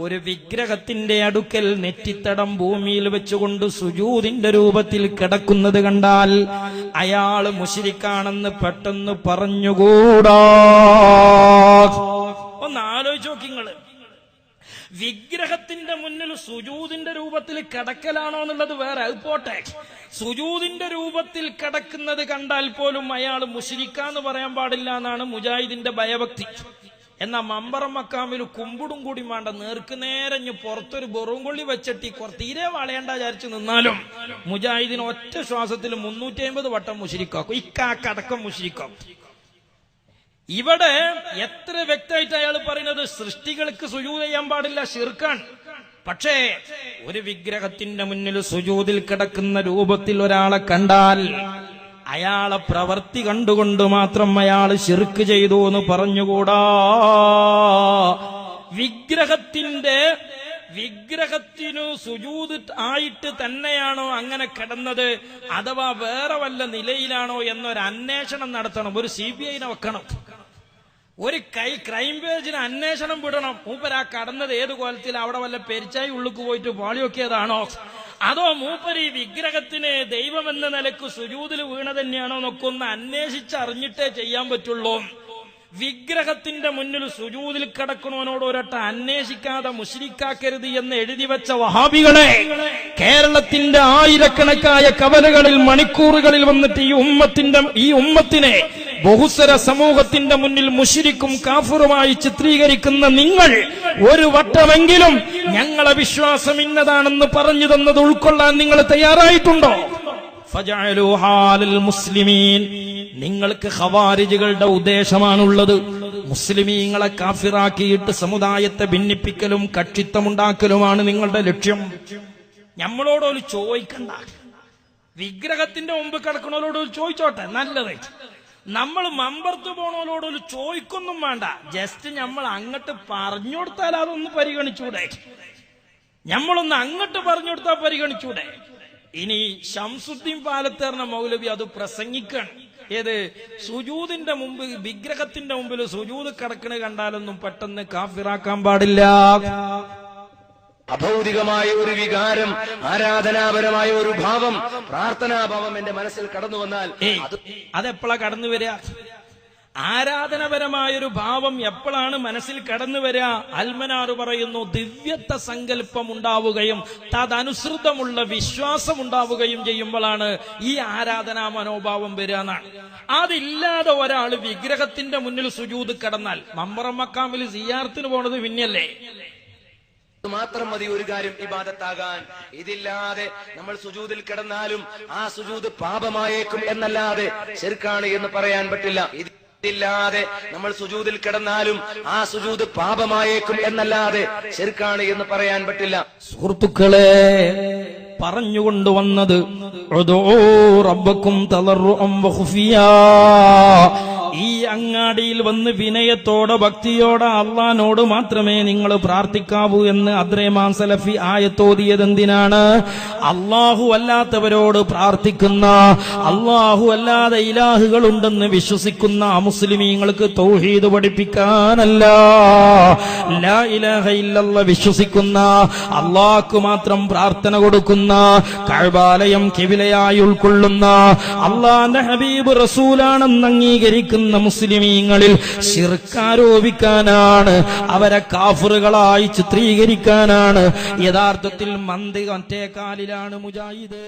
ഒരു വിഗ്രഹത്തിന്റെ അടുക്കൽ നെറ്റിത്തടം ഭൂമിയിൽ വെച്ചുകൊണ്ട് സുജൂദിന്റെ രൂപത്തിൽ കിടക്കുന്നത് കണ്ടാൽ അയാള് മുശ്രിക്കാണെന്ന് പെട്ടെന്ന് പറഞ്ഞുകൂടാ. ഒന്ന് ആലോചിച്ച് നോക്കിങ്ങള്, വിഗ്രഹത്തിന്റെ മുന്നിൽ സുജൂദിന്റെ രൂപത്തിൽ കിടക്കലാണോ എന്നുള്ളത് വേറെ, അത് പോട്ടെ. സുജൂദിന്റെ രൂപത്തിൽ കിടക്കുന്നത് കണ്ടാൽ പോലും അയാൾ മുശ്രിക്കാന്ന് പറയാൻ പാടില്ല എന്നാണ് മുജാഹിദിന്റെ ഭയഭക്തി. എന്നാ മമ്പറം മക്കാമിൽ കുമ്പിടും കൂടി വേണ്ട, നേർക്ക് നേരഞ്ഞ് പുറത്തൊരു ബെറും കൊള്ളി വെച്ചിട്ട് തീരെ വളയണ്ട വിചാരിച്ചു നിന്നാലും മുജാഹിദിന് ഒറ്റ ശ്വാസത്തിൽ 350 വട്ടം മുശ്രിക്കാക്കും, ഇക്കാക്കടക്കം മുശ്രിക്കാക്കും. ഇവിടെ എത്ര വ്യക്തമായിട്ട് അയാൾ പറയുന്നത് സൃഷ്ടികൾക്ക് സുജൂദ് ചെയ്യാൻ പാടില്ല, ശിർക്കാണ്. പക്ഷേ ഒരു വിഗ്രഹത്തിന്റെ മുന്നിൽ സുജൂദിൽ കിടക്കുന്ന രൂപത്തിൽ ഒരാളെ കണ്ടാൽ അയാളെ പ്രവർത്തി കണ്ടുകൊണ്ട് മാത്രം അയാൾ ശിർക്ക് ചെയ്തു എന്ന് പറഞ്ഞുകൂടാ. വിഗ്രഹത്തിനു സുജൂദ് ആയിട്ട് തന്നെയാണോ അങ്ങനെ കിടന്നത്, അഥവാ വേറെ വല്ല നിലയിലാണോ എന്നൊരു അന്വേഷണം നടത്തണം. ഒരു CBI വെക്കണം, ഒരു ക്രൈംബ്രാഞ്ചിന് അന്വേഷണം വിടണം. മൂപ്പരാ കടന്നത് ഏത് കോലത്തിൽ, അവിടെ വല്ല പെരിച്ചായി ഉള്ളിക്ക് പോയിട്ട് പാളിയൊക്കെയതാണോ, അതോ മൂപ്പര് ഈ വിഗ്രഹത്തിന് ദൈവമെന്ന നിലക്ക് സുജൂദിൽ വീണ തന്നെയാണോ എന്നൊക്കെ ഒന്ന് അന്വേഷിച്ചറിഞ്ഞിട്ടേ ചെയ്യാൻ പറ്റുള്ളൂ. വിഗ്രഹത്തിന്റെ മുന്നിൽ സുജൂദിൽ കിടക്കണവനോട് ഒരൊട്ട അന്വേഷിക്കാതെ മുശ്രിക്കാക്കരുത് എന്ന് എഴുതി വെച്ച വഹാബികളെ കേരളത്തിന്റെ ആയിരക്കണക്കായ കവലകളിൽ മണിക്കൂറുകളിൽ വന്നിട്ട് ഈ ഉമ്മത്തിനെ ബഹുസ്വര സമൂഹത്തിന്റെ മുന്നിൽ മുശ്രിക്കും കാഫിറുമായി ചിത്രീകരിക്കുന്ന നിങ്ങൾ ഒരു വട്ടമെങ്കിലും ഞങ്ങളെ വിശ്വാസം ഇന്നതാണെന്ന് പറഞ്ഞു തന്നത് ഉൾക്കൊള്ളാൻ നിങ്ങൾ തയ്യാറായിട്ടുണ്ടോ? മുസ്ലിമീൻ, നിങ്ങൾക്ക് ഖവാരിജുകളുടെ ഉദ്ദേശമാണുള്ളത്. മുസ്ലിമീങ്ങളെ കാഫിറാക്കിയിട്ട് സമുദായത്തെ ഭിന്നിപ്പിക്കലും കക്ഷിത്വമുണ്ടാക്കലുമാണ് നിങ്ങളുടെ ലക്ഷ്യം. നമ്മളോടൊരു ചോദിക്കണ്ട, വിഗ്രഹത്തിന്റെ മുമ്പ് കിടക്കണോരോട് ചോദിച്ചോട്ടെ, നല്ലത്. നമ്മൾ മമ്പർത്ത് പോണോരോട് ചോദിക്കൊന്നും വേണ്ട, ജസ്റ്റ് നമ്മൾ അങ്ങോട്ട് പറഞ്ഞു കൊടുത്താൽ അതൊന്ന് പരിഗണിച്ചൂടെ? നമ്മളൊന്ന് അങ്ങോട്ട് പറഞ്ഞു കൊടുത്താൽ പരിഗണിച്ചൂടെ? ഇനി ശംസുദ്ദീൻ പാലത്തേർന്ന മൗലവി അത് പ്രസംഗിക്കണം. ഏത് സുജൂദിന്റെ മുമ്പ്, വിഗ്രഹത്തിന്റെ മുമ്പിൽ സുജൂദ് കിടക്കണ കണ്ടാലൊന്നും പെട്ടെന്ന് കാഫിറാക്കാൻ പാടില്ല. അഭൗതികമായ ഒരു വികാരം, ആരാധനാപരമായ ഒരു ഭാവം, പ്രാർത്ഥനാഭാവം എന്റെ മനസ്സിൽ കടന്നു വന്നാൽ അതെപ്പോഴാ കടന്നു വരിക? ആരാധനപരമായൊരു ഭാവം എപ്പോഴാണ് മനസ്സിൽ കടന്നു വരിക? അൽമനാർ പറയുന്നു, ദിവ്യത്വ സങ്കല്പം ഉണ്ടാവുകയും തദനുസൃതമുള്ള വിശ്വാസം ഉണ്ടാവുകയും ചെയ്യുമ്പോഴാണ് ഈ ആരാധനാ മനോഭാവം വരിക എന്നാണ്. അതില്ലാതെ ഒരാൾ വിഗ്രഹത്തിന്റെ മുന്നിൽ സുജൂദ് കിടന്നാൽ, മമ്പറം മക്കാമിൽ സിയാറത്തിന് പോണത് പിന്നെയല്ലേ? മാത്രം മതി ഒരു കാര്യം ഇബാദത്താകാൻ. ഇതില്ലാതെ നമ്മൾ സുജൂദിൽ കിടന്നാലും ആ സുജൂദ് പാപമായേക്കും എന്നല്ലാതെ ശിർക്കാണ് എന്ന് പറയാൻ പറ്റില്ല. ഇതില്ലാതെ നമ്മൾ സുജൂദിൽ കിടന്നാലും ആ സുജൂദ് പാപമായേക്കും എന്നല്ലാതെ ശിർക്കാണ് എന്ന് പറയാൻ പറ്റില്ല. സുഹൃത്തുക്കളെ, പറഞ്ഞുകൊണ്ടുവന്നത് റബ്ബക്കും തളർറുഅൻ വഖുഫിയാ, ഈ അങ്ങാടിയിൽ വന്ന് വിനയത്തോടെ ഭക്തിയോടെ അള്ളാനോട് മാത്രമേ നിങ്ങൾ പ്രാർത്ഥിക്കാവൂ എന്ന് അദ്രൈമാൻ സലഫി ആയത്തോതിയത് എന്തിനാണ്? അള്ളാഹു അല്ലാത്തവരോട് പ്രാർത്ഥിക്കുന്ന, അള്ളാഹു അല്ലാതെ ഇലാഹുകളുണ്ടെന്ന് വിശ്വസിക്കുന്ന മുസ്ലിമീങ്ങൾക്ക് തൗഹീദ് പഠിപ്പിക്കാനല്ല. ലാ ഇലാഹ ഇല്ലല്ലാഹ് വിശ്വസിക്കുന്ന, അള്ളാഹ്ക്ക് മാത്രം പ്രാർത്ഥന കൊടുക്കുന്ന, കഅബാലയം ഖിബിലയായി ഉൾക്കൊള്ളുന്ന, അള്ളാന്റെ ഹബീബ് റസൂലാണെന്ന് അംഗീകരിക്കുന്ന മുസ്ലിമീങ്ങളിൽ ശിർക്കാരോപിക്കാനാണ്, അവരെ കാഫിറുകളായി ചിത്രീകരിക്കാനാണ് യഥാർത്ഥത്തിൽ മന്ദ ഒറ്റേ കാലിലാണ് മുജാഹിദ്.